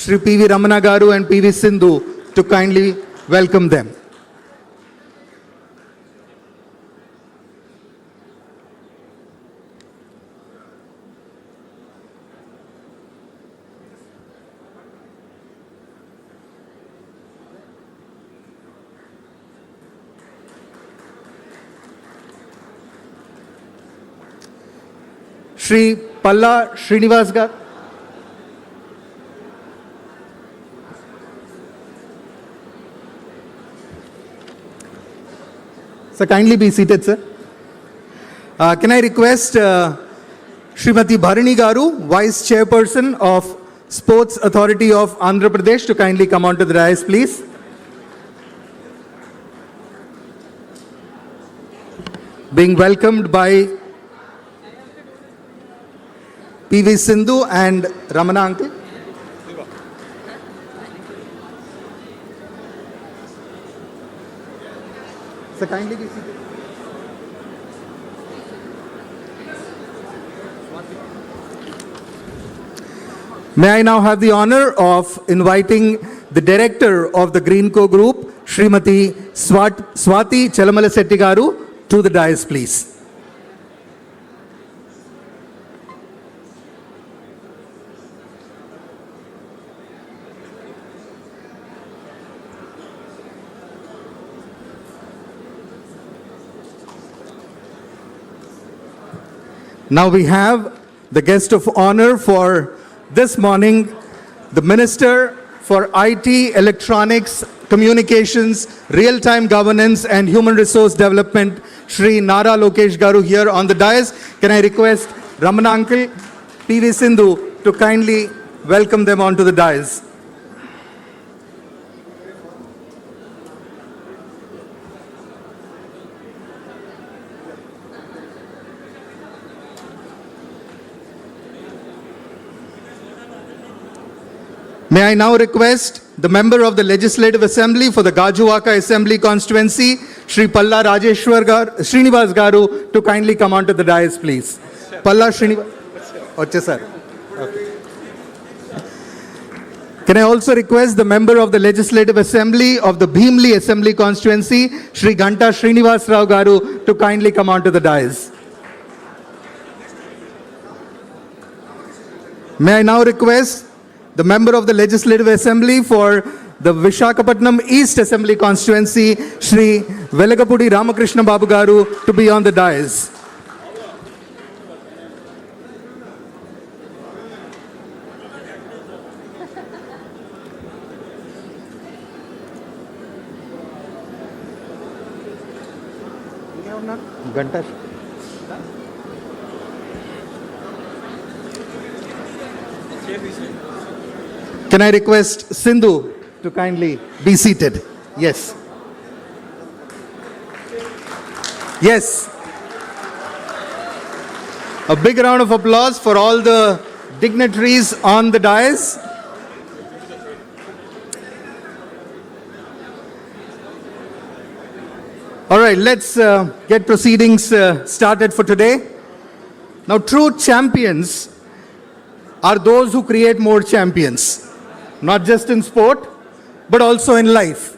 Shri P.V. Ramana Garu and P.V.Sindhu to kindly welcome them. Shri Palla Srinivas Garu. So kindly be seated, sir. Can I request Srimati Bharani Garu, Vice Chairperson of Sports Authority of Andhra Pradesh, to kindly come onto the dais, please. Being welcomed by P.V.Sindhu and Ramana uncle. So kindly be seated. May I now have the honor of inviting the director of the Greenco Group, Srimati Swati Chelamala Setti Garu, to the dais, please. Now we have the guest of honor for this morning, the Minister for IT, Electronics, Communications, Real-Time Governance and Human Resource Development, Shri NaraLokesh Garu, here on the dais. Can I request Ramana uncle, P.V.Sindhu to kindly welcome them onto the dais. May I now request the member of the Legislative Assembly for the Gajuwaka Assembly Constituency, Shri Palla Srinivas Garu, to kindly come onto the dais, please. Palla Srinivas. Oche, sir. Okay. Can I also request the member of the Legislative Assembly of the Bhimli Assembly Constituency, Shri Guntur Srinivas Rao Garu, to kindly come onto the dais. May I now request the member of the Legislative Assembly for the Visakhapatnam East Assembly Constituency, Shri Velagapudi Ramakrishna Babu Garu, to be on the dais. Can I request Sindhu to kindly be seated? Yes. Yes. A big round of applause for all the dignitaries on the dais. All right, let's get proceedings started for today. Now, true champions are those who create more champions. Not just in sport, but also in life.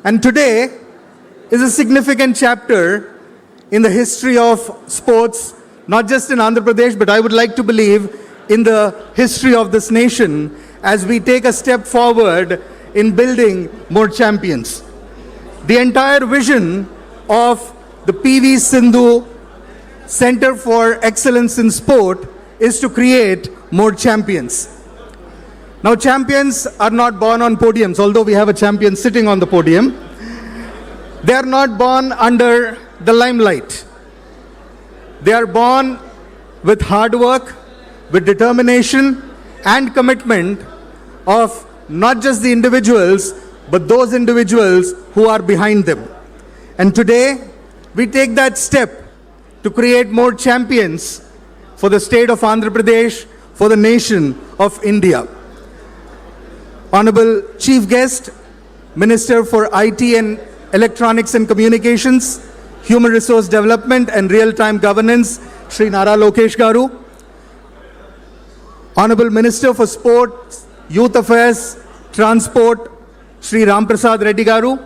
And today is a significant chapter in the history of sports, not just in Andhra Pradesh, but I would like to believe in the history of this nation as we take a step forward in building more champions. The entire vision of the P.V.Sindhu Center for Excellence in Sport is to create more champions. Now, champions are not born on podiums, although we have a champion sitting on the podium. They are not born under the limelight. They are born with hard work, with determination and commitment of not just the individuals, but those individuals who are behind them. And today, we take that step to create more champions for the state of Andhra Pradesh, for the nation of India. Honorable Chief Guest, Minister for IT and Electronics and Communications, Human Resource Development and Real-Time Governance, Shri NaraLokesh Garu. Honorable Minister for Sports, Youth Affairs, Transport, Sri Ramprasad Reddy Garu,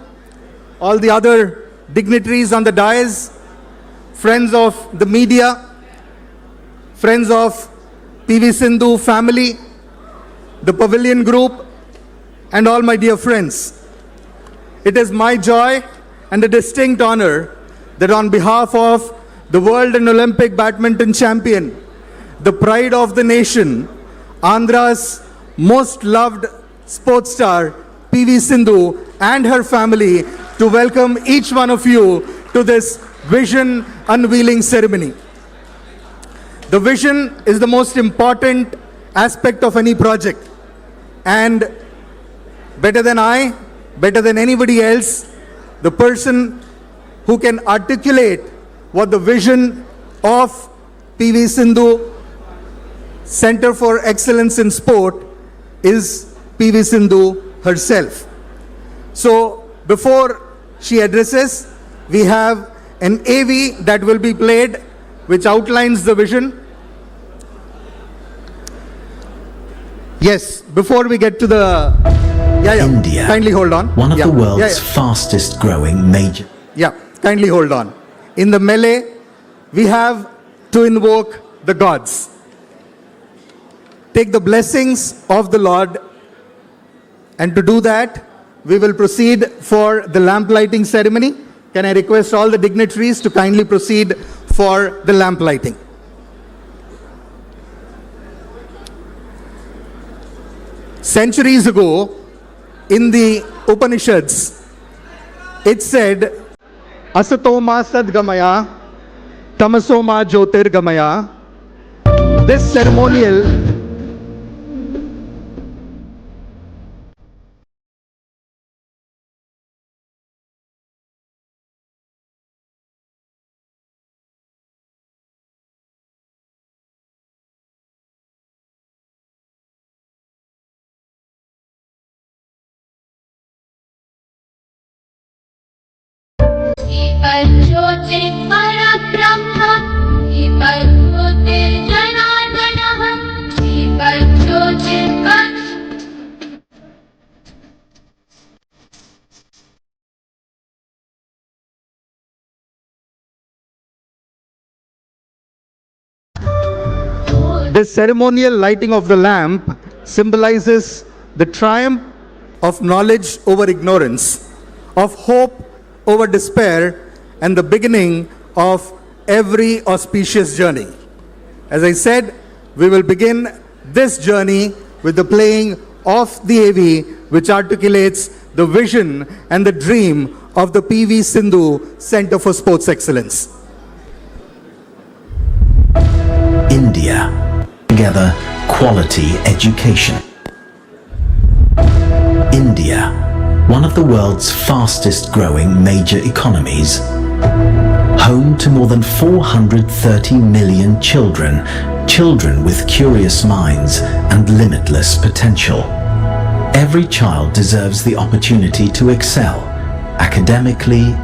all the other dignitaries on the dais, friends of the media, friends of P.V.Sindhu family, the Pavilion Group, and all my dear friends. It is my joy and a distinct honor that on behalf of the World and Olympic Badminton Champion, the pride of the nation, Andhra's most loved sports star, P.V.Sindhu, and her family, to welcome each one of you to this vision unveiling ceremony. The vision is the most important aspect of any project, and better than I, better than anybody else, the person who can articulate what the vision of P.V.Sindhu Center for Excellence in Sport is P.V.Sindhu herself. So before she addresses, we have an AV that will be played which outlines the vision. Yes, before we get to the... India, kindly hold on. One of the world's fastest growing major... Kindly hold on. In the melee, we have to invoke the gods. Take the blessings of the Lord, and to do that, we will proceed for the lamp lighting ceremony. Can I request all the dignitaries to kindly proceed for the lamp lighting? Centuries ago, in the Upanishads, it said, Asatoma Sadgamaya, Tamasoma Jyotirgamaya. This ceremonial This ceremonial lighting of the lamp symbolizes the triumph of knowledge over ignorance, of hope over despair, and the beginning of every auspicious journey. As I said, we will begin this journey with the playing of the AV, which articulates the vision and the dream of the P.V.Sindhu Center for Sports Excellence. India. Together, quality education. India, one of the world's fastest growing major economies, home to more than 430 million children with curious minds and limitless potential. Every child deserves the opportunity to excel, academically,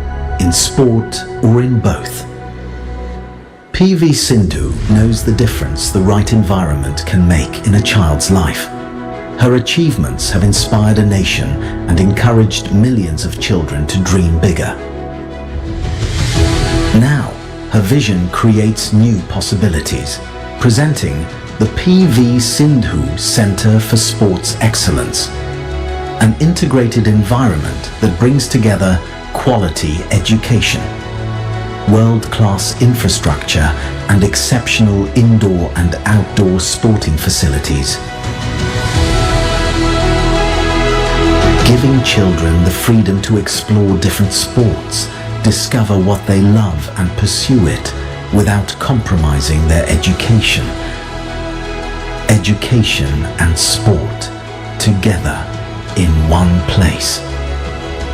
in sport, or in both. P.V.Sindhu knows the difference the right environment can make in a child's life. Her achievements have inspired a nation and encouraged millions of children to dream bigger. Now, her vision creates new possibilities, presenting the P.V.Sindhu Center for Sports Excellence, an integrated environment that brings together quality education, world-class infrastructure, and exceptional indoor and outdoor sporting facilities, giving children the freedom to explore different sports, discover what they love and pursue it without compromising their education. Education and sport together in one place.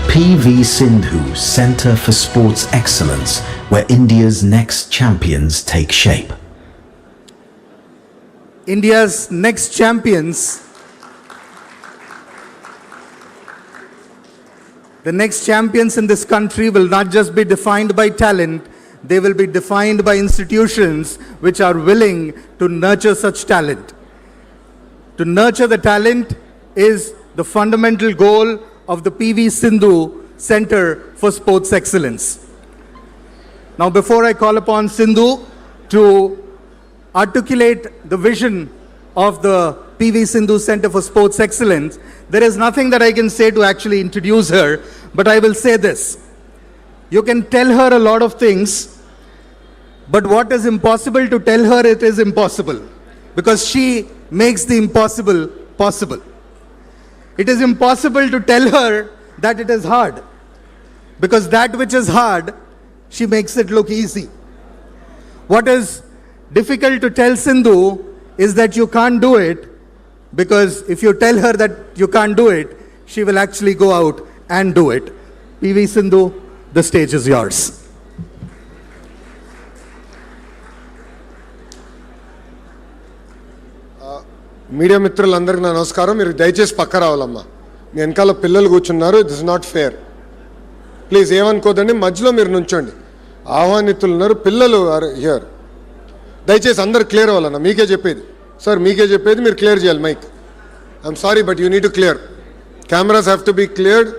P.V.Sindhu Center for Sports Excellence, where India's next champions take shape. India's next champions, the next champions in this country will not just be defined by talent, they will be defined by institutions which are willing to nurture such talent. To nurture the talent, is the fundamental goal of the P.V.Sindhu Center for Sports Excellence. Now, before I call upon Sindhu to articulate the vision of the P.V.Sindhu Center for Sports Excellence, there is nothing that I can say to actually introduce her, but I will say this. You can tell her a lot of things, but what is impossible to tell her, it is impossible, because she makes the impossible possible. It is impossible to tell her that it is hard, because that which is hard, she makes it look easy. What is difficult to tell Sindhu is that you can't do it, because if you tell her that you can't do it, she will actually go out and do it. P.V.Sindhu, the stage is yours. Media మిత్రులందరికీ నా నమస్కారం. మీరు దయచేసి పక్క రావాలమ్మా. మీ వెనకాల పిల్లలు కూర్చున్నారు. This is not fair. Please ఏమనుకోదండి, మధ్యలో మీరు నుంచోండి. ఆహ్వానితులు ఉన్నారు, పిల్లలు ఆర్ హియర్. దయచేసి అందరు క్లియర్ అవ్వాలన్నా. మీకే చెప్పేది సార్, మీకే చెప్పేది, మీరు క్లియర్ చేయాలి mic. I'm sorry but you need to clear. Cameras have to be cleared.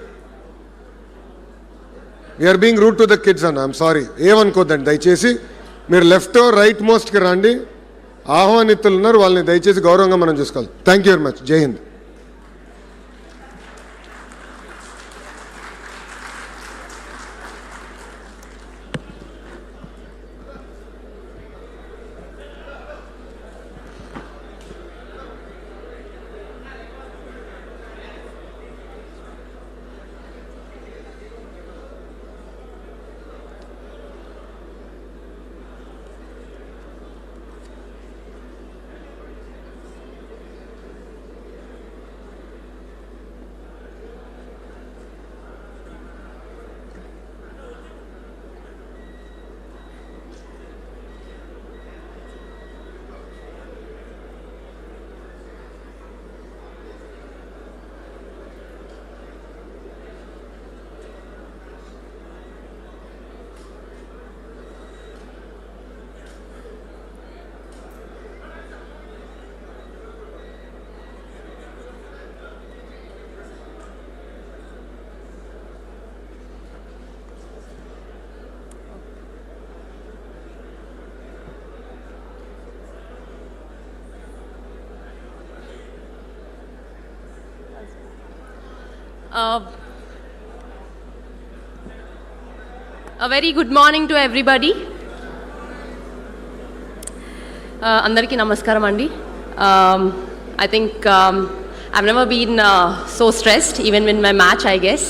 We're being rude to the kids అన్న. I'm sorry. ఏమనుకోద్దండి దయచేసి. మీరు లెఫ్ట్ రైట్ మోస్ట్కి రండి. ఆహ్వానితులు ఉన్నారు, వాళ్ళని దయచేసి గౌరవంగా మనం చూసుకోవాలి. Thank you very much. జై Hind. A very good morning to everybody. Andariki namaskaram andi. I think I've never been so stressed, even in my match, I guess.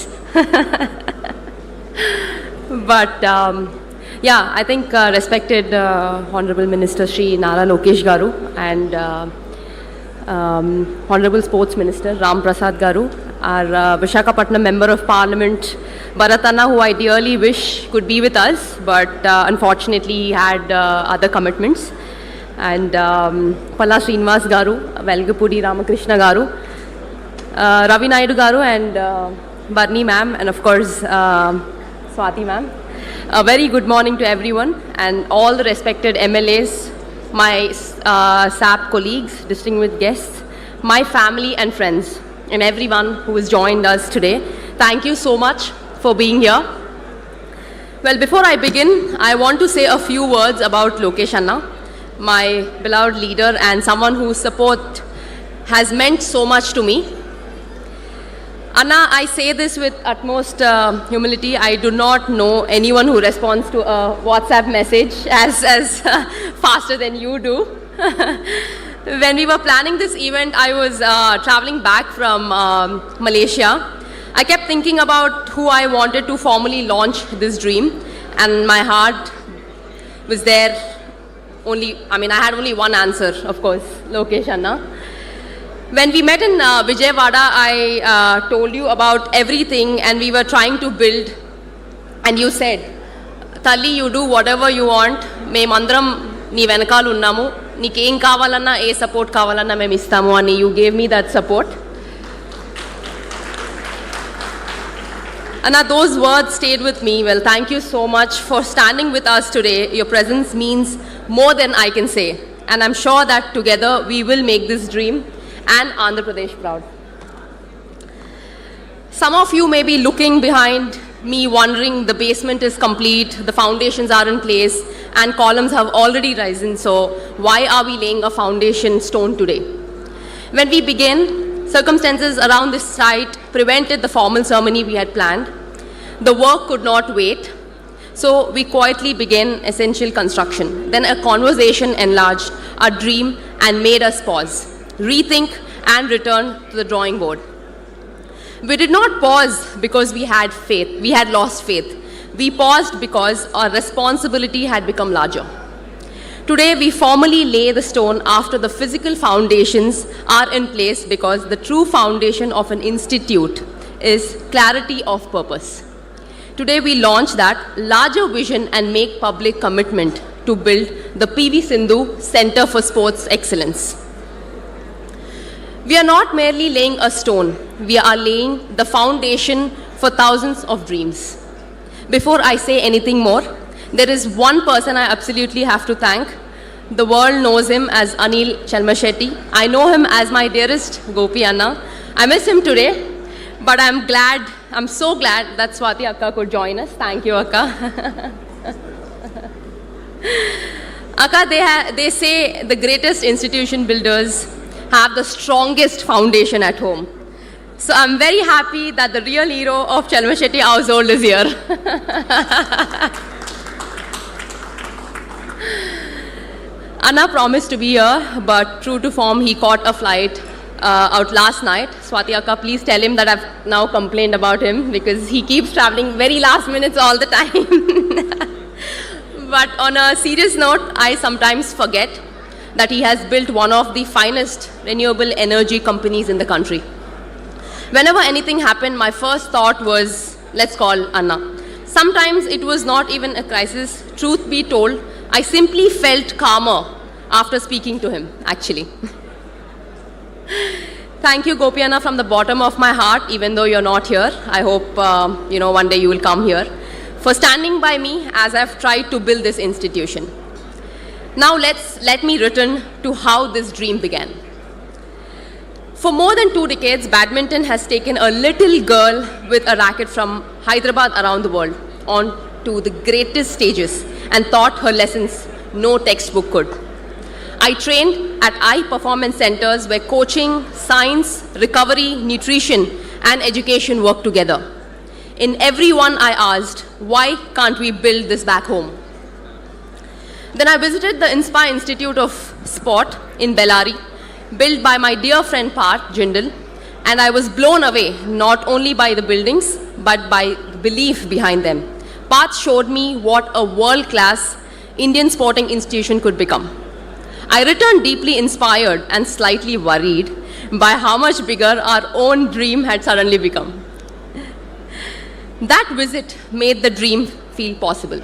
But yeah, I think respected Honorable Minister Shri NaraLokesh garu and Honorable Sports Minister Ram Prasad garu, our Visakhapatnam Member of Parliament Bharatana, who I dearly wish could be with us, but unfortunately he had other commitments, and Palla Srinivas garu, Velgapudi Ramakrishna garu, Ravi Naidu garu, and Barni ma'am, and of course Swati ma'am. A very good morning to everyone and all the respected MLAs, my SAP colleagues, distinguished guests, my family and friends, and everyone who has joined us today. Thank you so much for being here. Well, before I begin, I want to say a few words about Lokesh Anna, my beloved leader and someone whose support has meant so much to me. Anna, I say this with utmost humility. I do not know anyone who responds to a WhatsApp message as faster than you do. When we were planning this event, I was traveling back from Malaysia. I kept thinking about who I wanted to formally launch this dream, and my heart was there. I had only one answer, of course, Lokesh Anna. When we met in Vijayawada, I told you about everything and we were trying to build, and you said, Tali, you do whatever you want, memandram nee venakalu unnamu, neeku em kavalanna e support kavalanna mem istamu ani. You gave me that support. Anna, those words stayed with me. Well, thank you so much for standing with us today. Your presence means more than I can say, and I'm sure that together we will make this dream and Andhra Pradesh proud. Some of you may be looking behind me wondering the basement is complete, the foundations are in place, and columns have already risen, so why are we laying a foundation stone today? When we began, circumstances around this site prevented the formal ceremony we had planned. The work could not wait, so we quietly began essential construction. Then a conversation enlarged our dream and made us pause, rethink, and return to the drawing board. We did not pause because we had faith. We had lost faith. We paused because our responsibility had become larger. Today, we formally lay the stone after the physical foundations are in place, because the true foundation of an institute is clarity of purpose. Today, we launch that larger vision and make public commitment to build the P.V.Sindhu Center for Sports Excellence. We are not merely laying a stone, we are laying the foundation for thousands of dreams. Before I say anything more, there is one person I absolutely have to thank. The world knows him as Anil Chalmashetty. I know him as my dearest Gopi Anna. I miss him today, but I'm so glad that Swati Akka could join us. Thank you, Akka. Akka, they say the greatest institution builders have the strongest foundation at home. So I'm very happy that the real hero of Chalmashetty household is here. Anna promised to be here, but true to form, he caught a flight out last night. Swati Akka, please tell him that I've now complained about him, because he keeps traveling very last minutes all the time. But on a serious note, I sometimes forget that he has built one of the finest renewable energy companies in the country. Whenever anything happened, my first thought was, let's call Anna. Sometimes it was not even a crisis. Truth be told, I simply felt calmer after speaking to him, actually. Thank you, Gopi Anna, from the bottom of my heart, even though you're not here. I hope, one day you will come here, for standing by me as I've tried to build this institution. Now let me return to how this dream began. For more than 2 decades, badminton has taken a little girl with a racket from Hyderabad around the world onto the greatest stages and taught her lessons no textbook could. I trained at high performance centers where coaching, science, recovery, nutrition, and education work together. In every one I asked, why can't we build this back home? Then I visited the Inspire Institute of Sport in Bellary, built by my dear friend Parth Jindal, and I was blown away not only by the buildings, but by the belief behind them. Parth showed me what a world-class Indian sporting institution could become. I returned deeply inspired and slightly worried by how much bigger our own dream had suddenly become. That visit made the dream feel possible.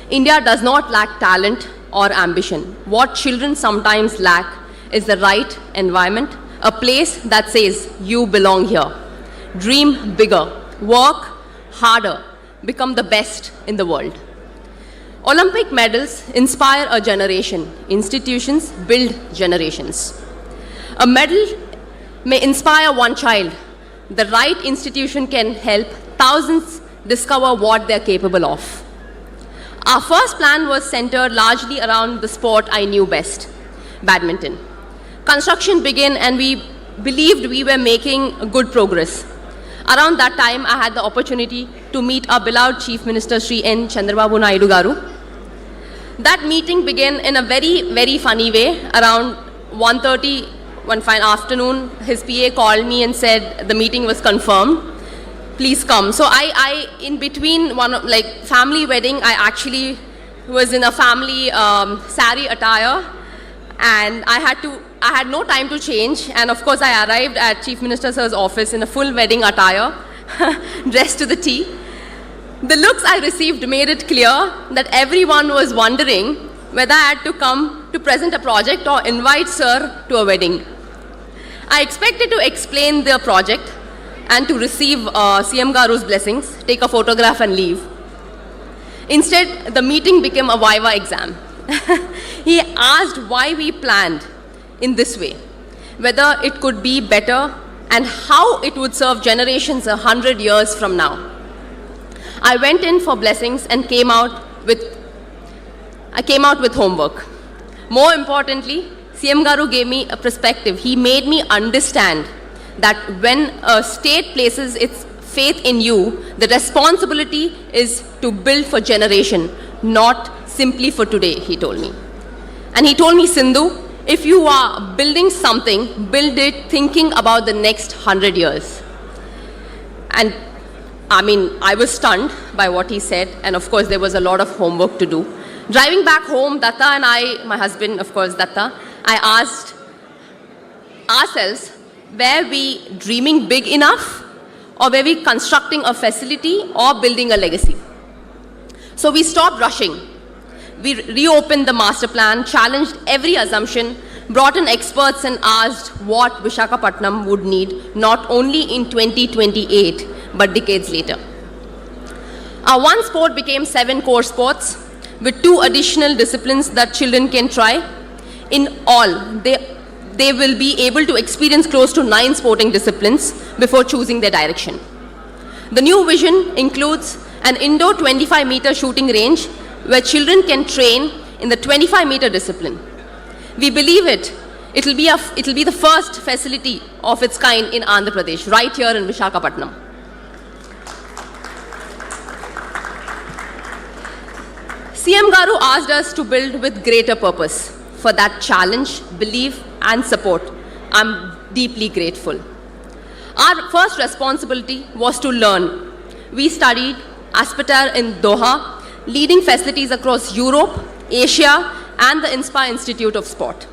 India does not lack talent or ambition. What children sometimes lack is the right environment, a place that says, you belong here. Dream bigger, work harder, become the best in the world. Olympic medals inspire a generation. Institutions build generations. A medal may inspire one child. The right institution can help thousands discover what they're capable of. Our first plan was centered largely around the sport I knew best, badminton. Construction began and we believed we were making good progress. Around that time, I had the opportunity to meet our beloved Chief Minister Sri N. Chandrababu Naidu Garu. That meeting began in a very, very funny way. Around 1:30 one fine afternoon, his PA called me and said the meeting was confirmed. Please come. So I in between family wedding, I actually was in a family sari attire, and I had no time to change, and of course I arrived at Chief Minister Sir's office in a full wedding attire, dressed to the T. The looks I received made it clear that everyone was wondering whether I had to come to present a project or invite Sir to a wedding. I expected to explain the project and to receive CM Garu's blessings, take a photograph and leave. Instead, the meeting became a Viva exam. He asked why we planned in this way, whether it could be better and how it would serve generations 100 years from now. I went in for blessings and came out with homework. More importantly, CM Garu gave me a perspective. He made me understand that when a state places its faith in you, the responsibility is to build for generation, not simply for today, he told me. And he told me, Sindhu, if you are building something, build it thinking about the next 100 years. And I was stunned by what he said, and of course there was a lot of homework to do. Driving back home, Datta and I, my husband, of course, Datta, I asked ourselves, were we dreaming big enough, or were we constructing a facility or building a legacy? So we stopped rushing. We reopened the master plan, challenged every assumption, brought in experts and asked what Visakhapatnam would need, not only in 2028, but decades later. Our one sport became 7 core sports, with 2 additional disciplines that children can try. In all, they will be able to experience close to 9 sporting disciplines before choosing their direction. The new vision includes an indoor 25-meter shooting range where children can train in the 25-meter discipline. We believe it'll be the first facility of its kind in Andhra Pradesh, right here in Visakhapatnam. CM Garu asked us to build with greater purpose. For that challenge, belief, and support, I'm deeply grateful. Our first responsibility was to learn. We studied Aspetar in Doha, leading facilities across Europe, Asia, and the Inspire Institute of Sport.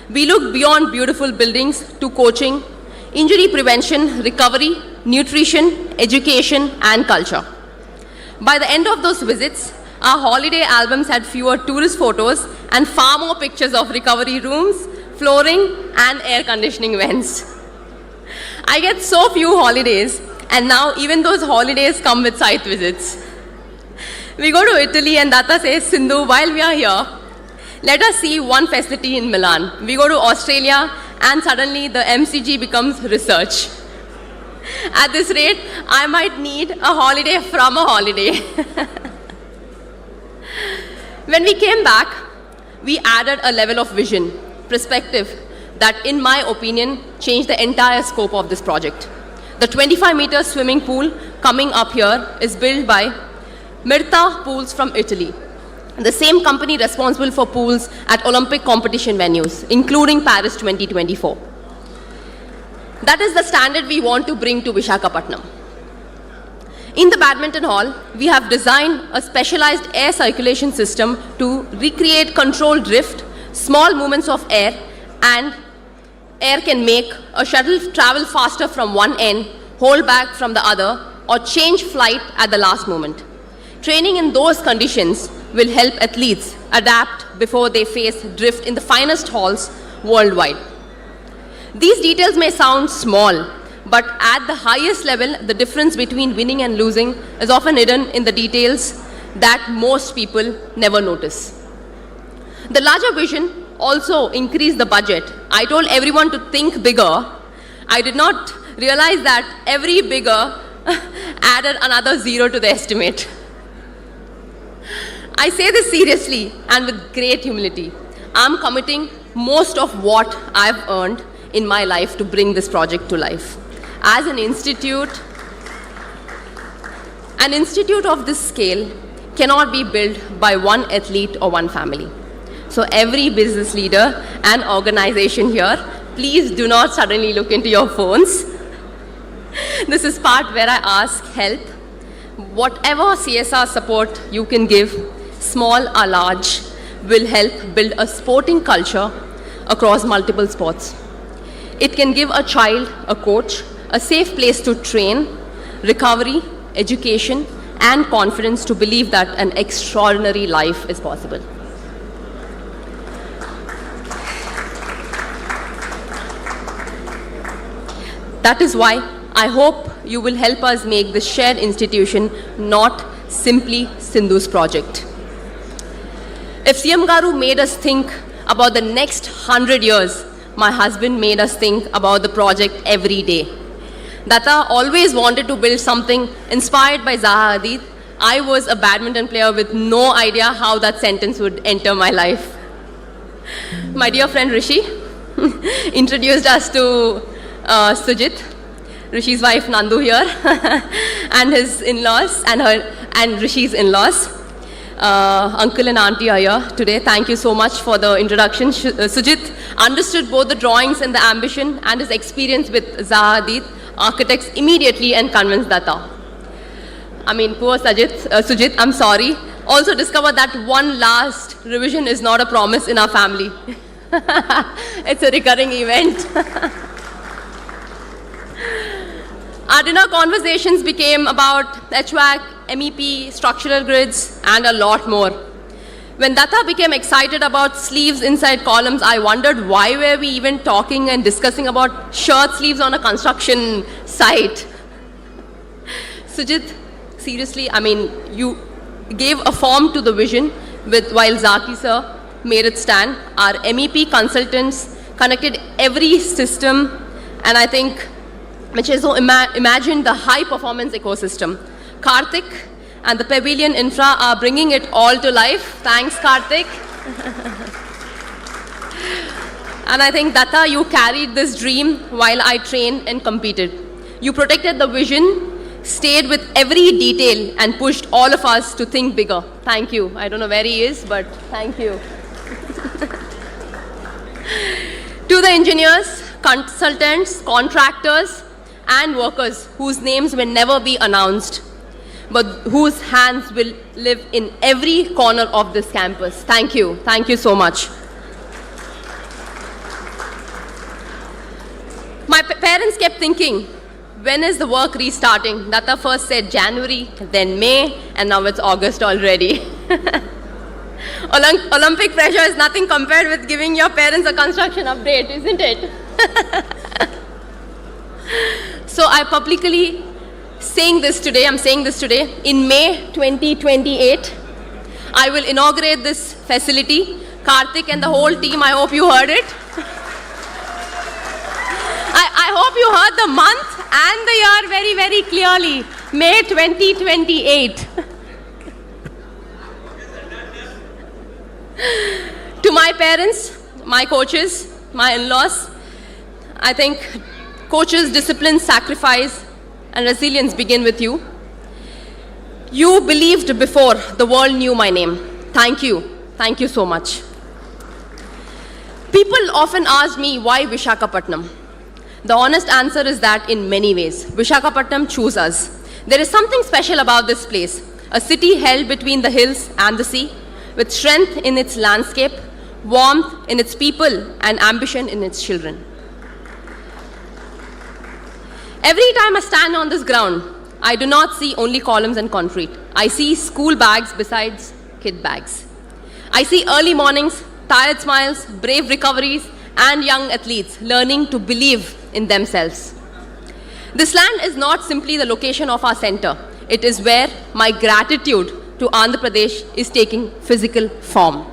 We looked beyond beautiful buildings to coaching, injury prevention, recovery, nutrition, education, and culture. By the end of those visits, our holiday albums had fewer tourist photos and far more pictures of recovery rooms, flooring, and air conditioning vents. I get so few holidays, and now even those holidays come with site visits. We go to Italy and Datta says, Sindhu, while we are here, let us see one facility in Milan. We go to Australia and suddenly the MCG becomes research. At this rate, I might need a holiday from a holiday. When we came back, we added a level of vision, perspective, that in my opinion changed the entire scope of this project. The 25-meter swimming pool coming up here is built by Mirta Pools from Italy, the same company responsible for pools at Olympic competition venues, including Paris 2024. That is the standard we want to bring to Visakhapatnam. In the badminton hall, we have designed a specialized air circulation system to recreate controlled drift, small movements of air, and air can make a shuttle travel faster from one end, hold back from the other, or change flight at the last moment. Training in those conditions will help athletes adapt before they face drift in the finest halls worldwide. These details may sound small, but at the highest level, the difference between winning and losing is often hidden in the details that most people never notice. The larger vision also increased the budget. I told everyone to think bigger. I did not realize that every bigger added another 0 to the estimate. I say this seriously and with great humility. I'm committing most of what I've earned in my life to bring this project to life. As an institute of this scale cannot be built by one athlete or one family. So every business leader and organization here, please do not suddenly look into your phones. This is part where I ask help. Whatever CSR support you can give, small or large, will help build a sporting culture across multiple sports. It can give a child a coach, a safe place to train, recovery, education, and confidence to believe that an extraordinary life is possible. That is why I hope you will help us make this shared institution not simply Sindhu's project. If CM Garu made us think about the next 100 years, my husband made us think about the project every day. Datta always wanted to build something inspired by Zaha Hadid. I was a badminton player with no idea how that sentence would enter my life. My dear friend Rishi introduced us to Sujit, Rishi's wife Nandu here, and his in-laws and Rishi's in-laws. Uncle and auntie are here today. Thank you so much for the introduction. Sujit understood both the drawings and the ambition, and his experience with Zaha Hadid architects immediately and convinced Datta. I mean, poor Sujit, I'm sorry. Also discovered that one last revision is not a promise in our family. It's a recurring event. Our dinner conversations became about HVAC, MEP, structural grids, and a lot more. When Datta became excited about sleeves inside columns, I wondered why were we even talking and discussing about shirt sleeves on a construction site. Sujit, seriously, I mean, you gave a form to the vision while Zaki sir made it stand. Our MEP consultants connected every system, and I think which is so imagine the high performance ecosystem. Karthik and the Pavilion Infra are bringing it all to life. Thanks, Karthik. And I think, Datta, you carried this dream while I trained and competed. You protected the vision, stayed with every detail, and pushed all of us to think bigger. Thank you. I don't know where he is, but thank you. To the engineers, consultants, contractors, and workers whose names will never be announced, but whose hands will live in every corner of this campus. Thank you. Thank you so much. My parents kept thinking, when is the work restarting? Datta first said January, then May, and now it's August already. Olympic pressure is nothing compared with giving your parents a construction update, isn't it? So I'm saying this today, in May 2028, I will inaugurate this facility. Karthik and the whole team, I hope you heard it. I hope you heard the month and the year very, very clearly. May 2028. To my parents, my coaches, my in-laws, I think coaches, discipline, sacrifice, and resilience begin with you. You believed before the world knew my name. Thank you. Thank you so much. People often ask me, why Visakhapatnam? The honest answer is that in many ways, Visakhapatnam chose us. There is something special about this place, a city held between the hills and the sea, with strength in its landscape, warmth in its people, and ambition in its children. Every time I stand on this ground, I do not see only columns and concrete. I see school bags besides kid bags. I see early mornings, tired smiles, brave recoveries, and young athletes learning to believe in themselves. This land is not simply the location of our center. It is where my gratitude to Andhra Pradesh is taking physical form.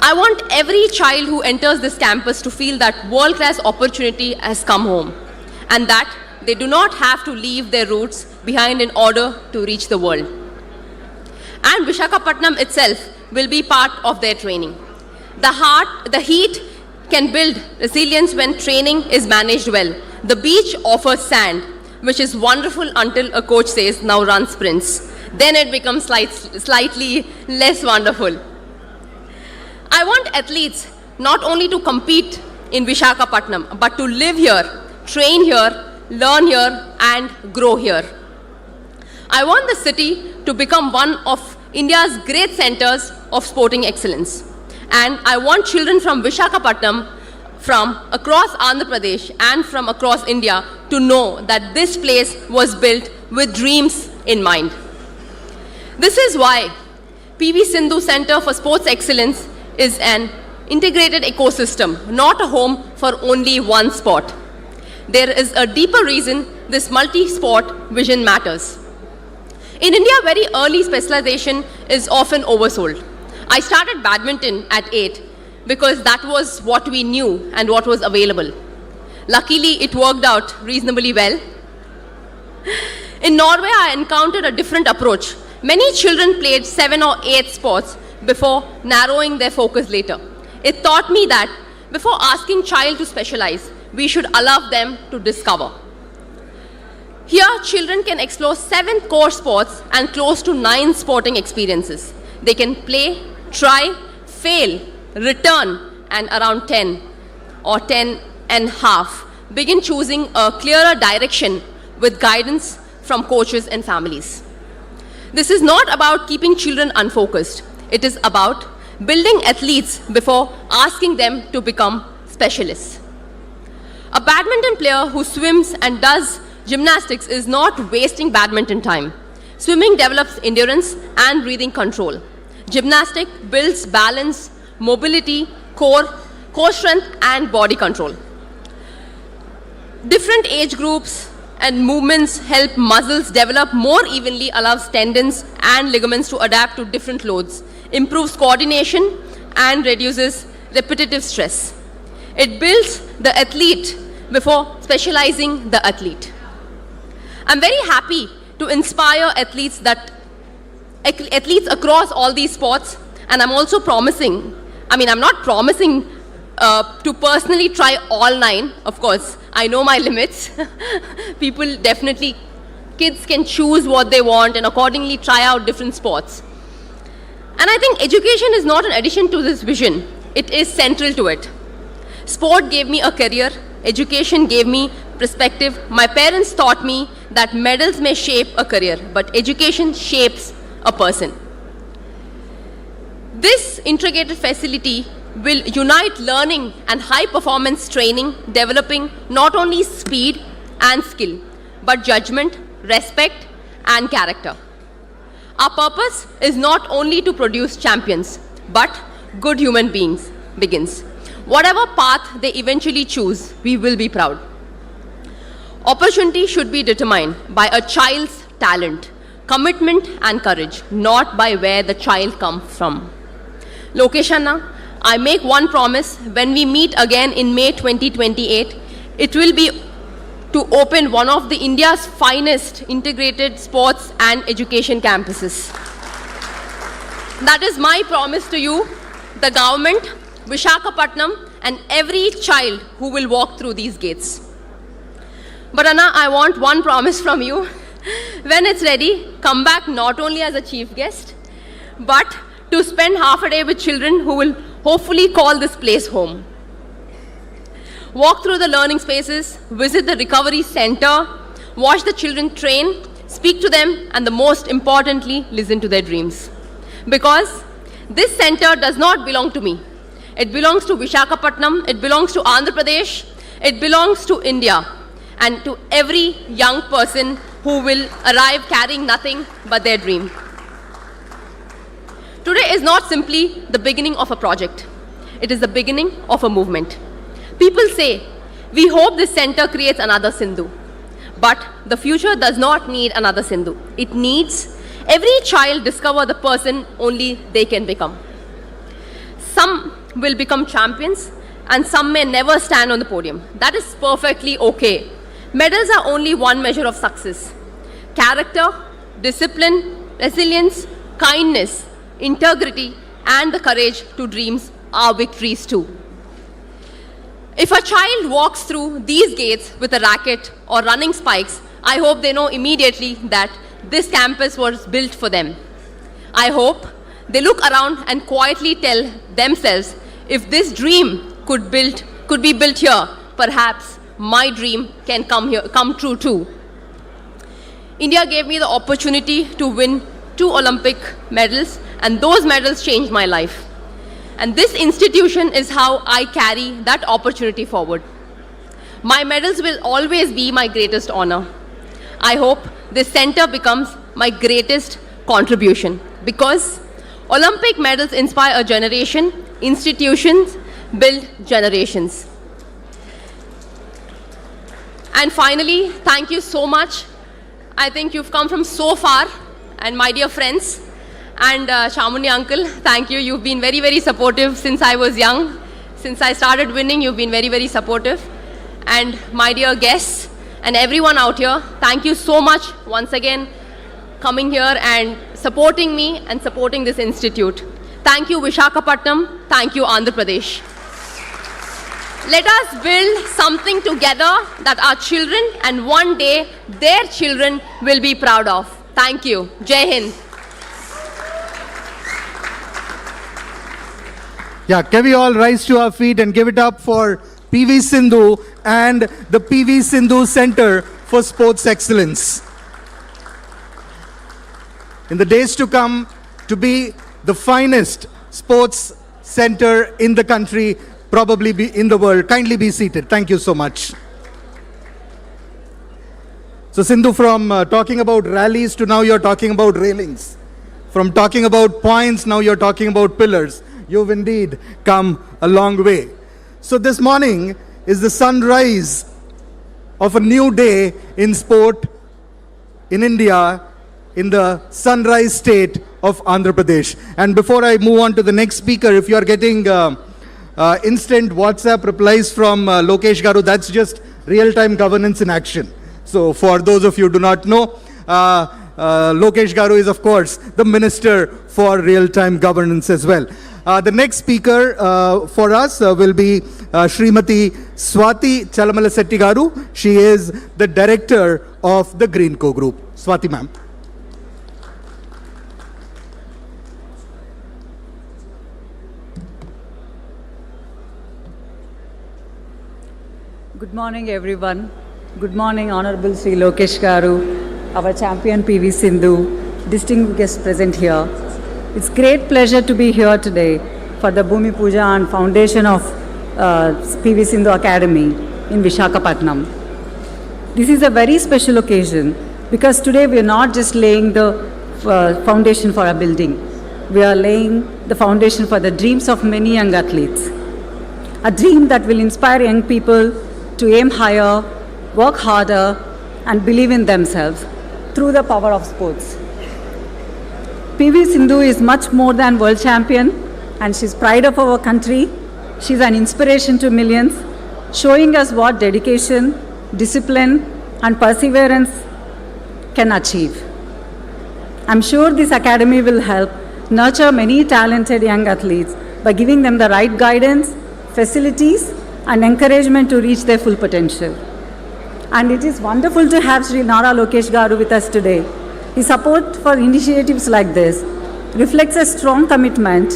I want every child who enters this campus to feel that world-class opportunity has come home, and that they do not have to leave their roots behind in order to reach the world. And Visakhapatnam itself will be part of their training. The heat can build resilience when training is managed well. The beach offers sand, which is wonderful until a coach says, now run sprints. Then it becomes slightly less wonderful. I want athletes not only to compete in Visakhapatnam, but to live here, train here, learn here, and grow here. I want the city to become one of India's great centers of sporting excellence. And I want children from Visakhapatnam, from across Andhra Pradesh and from across India to know that this place was built with dreams in mind. This is why P.V.Sindhu Center for Sports Excellence is an integrated ecosystem, not a home for only one sport. There is a deeper reason this multi-sport vision matters. In India, very early specialization is often oversold. I started badminton at 8 because that was what we knew and what was available. Luckily, it worked out reasonably well. In Norway, I encountered a different approach. Many children played 7 or 8 sports before narrowing their focus later. It taught me that before asking child to specialize, we should allow them to discover. Here, children can explore 7 core sports and close to 9 sporting experiences. They can play, try, fail, return, and around 10 or 10 and half, begin choosing a clearer direction with guidance from coaches and families. This is not about keeping children unfocused. It is about building athletes before asking them to become specialists. A badminton player who swims and does gymnastics is not wasting badminton time. Swimming develops endurance and breathing control. Gymnastics builds balance, mobility, core strength, and body control. Different age groups and movements help muscles develop more evenly, allows tendons and ligaments to adapt to different loads, improves coordination, and reduces repetitive stress. It builds the athlete before specializing the athlete. I'm very happy to inspire athletes across all these sports, and I'm also promising, I'm not promising to personally try all 9, of course. I know my limits. Kids can choose what they want and accordingly try out different sports. And I think education is not an addition to this vision. It is central to it. Sport gave me a career. Education gave me perspective. My parents taught me that medals may shape a career, but education shapes a person. This integrated facility will unite learning and high-performance training, developing not only speed and skill, but judgment, respect, and character. Our purpose is not only to produce champions, but good human beings begins. Whatever path they eventually choose, we will be proud. Opportunity should be determined by a child's talent, commitment, and courage, not by where the child comes from. Lokesh Anna, I make one promise: when we meet again in May 2028, it will be to open one of the India's finest integrated sports and education campuses. That is my promise to you, the government, Visakhapatnam, and every child who will walk through these gates. But Anna, I want one promise from you. When it's ready, come back not only as a chief guest, but to spend half a day with children who will hopefully call this place home. Walk through the learning spaces, visit the recovery center, watch the children train, speak to them, and most importantly, listen to their dreams. Because this center does not belong to me. It belongs to Visakhapatnam, it belongs to Andhra Pradesh, it belongs to India, and to every young person who will arrive carrying nothing but their dream. Today is not simply the beginning of a project. It is the beginning of a movement. People say, we hope this center creates another Sindhu. But the future does not need another Sindhu. It needs every child discover the person only they can become. Some will become champions and some may never stand on the podium. That is perfectly okay. Medals are only one measure of success. Character, discipline, resilience, kindness, integrity, and the courage to dreams are victories too. If a child walks through these gates with a racket or running spikes, I hope they know immediately that this campus was built for them. I hope they look around and quietly tell themselves, if this dream could be built here, perhaps my dream can come true too. India gave me the opportunity to win 2 Olympic medals, and those medals changed my life. And this institution is how I carry that opportunity forward. My medals will always be my greatest honor. I hope this center becomes my greatest contribution, because Olympic medals inspire a generation, institutions build generations. And finally, thank you so much. I think you've come from so far, and my dear friends, And Shamuni uncle, thank you. You've been very, very supportive since I was young. Since I started winning, you've been very, very supportive. And my dear guests and everyone out here, thank you so much once again coming here and supporting me and supporting this institute. Thank you Visakhapatnam. Thank you Andhra Pradesh. Let us build something together that our children and one day their children will be proud of. Thank you. Jai Hind. Yeah, can we all rise to our feet and give it up for P.V.Sindhu and the P.V.Sindhu Center for Sports Excellence. In the days to come, to be the finest sports center in the country, probably be in the world. Kindly be seated. Thank you so much. So Sindhu, from talking about rallies to now you're talking about railings. From talking about points, now you're talking about pillars. You've indeed come a long way. So this morning is the sunrise of a new day in sport in India, in the sunrise state of Andhra Pradesh. And before I move on to the next speaker, if you are getting instant WhatsApp replies from Lokesh Garu, that's just real-time governance in action. So for those of you who do not know, Lokesh Garu is of course the Minister for Real-Time Governance as well. The next speaker for us will be Srimati Swati Chalamalasetti Garu. She is the Director of the Greenco Group. Swati ma'am. Good morning everyone. Good morning Honorable Sri Lokesh Garu, our champion P.V.Sindhu, distinguished guests present here. It's great pleasure to be here today for the Bhumi Puja and foundation of P.V.Sindhu Academy in Visakhapatnam. This is a very special occasion because today we are not just laying the foundation for a building. We are laying the foundation for the dreams of many young athletes. A dream that will inspire young people to aim higher, work harder, and believe in themselves through the power of sports. P.V.Sindhu is much more than world champion, and she's pride of our country. She's an inspiration to millions, showing us what dedication, discipline, and perseverance can achieve. I'm sure this academy will help nurture many talented young athletes by giving them the right guidance, facilities, and encouragement to reach their full potential. And it is wonderful to have Sri NaraLokesh Garu with us today. His support for initiatives like this reflects a strong commitment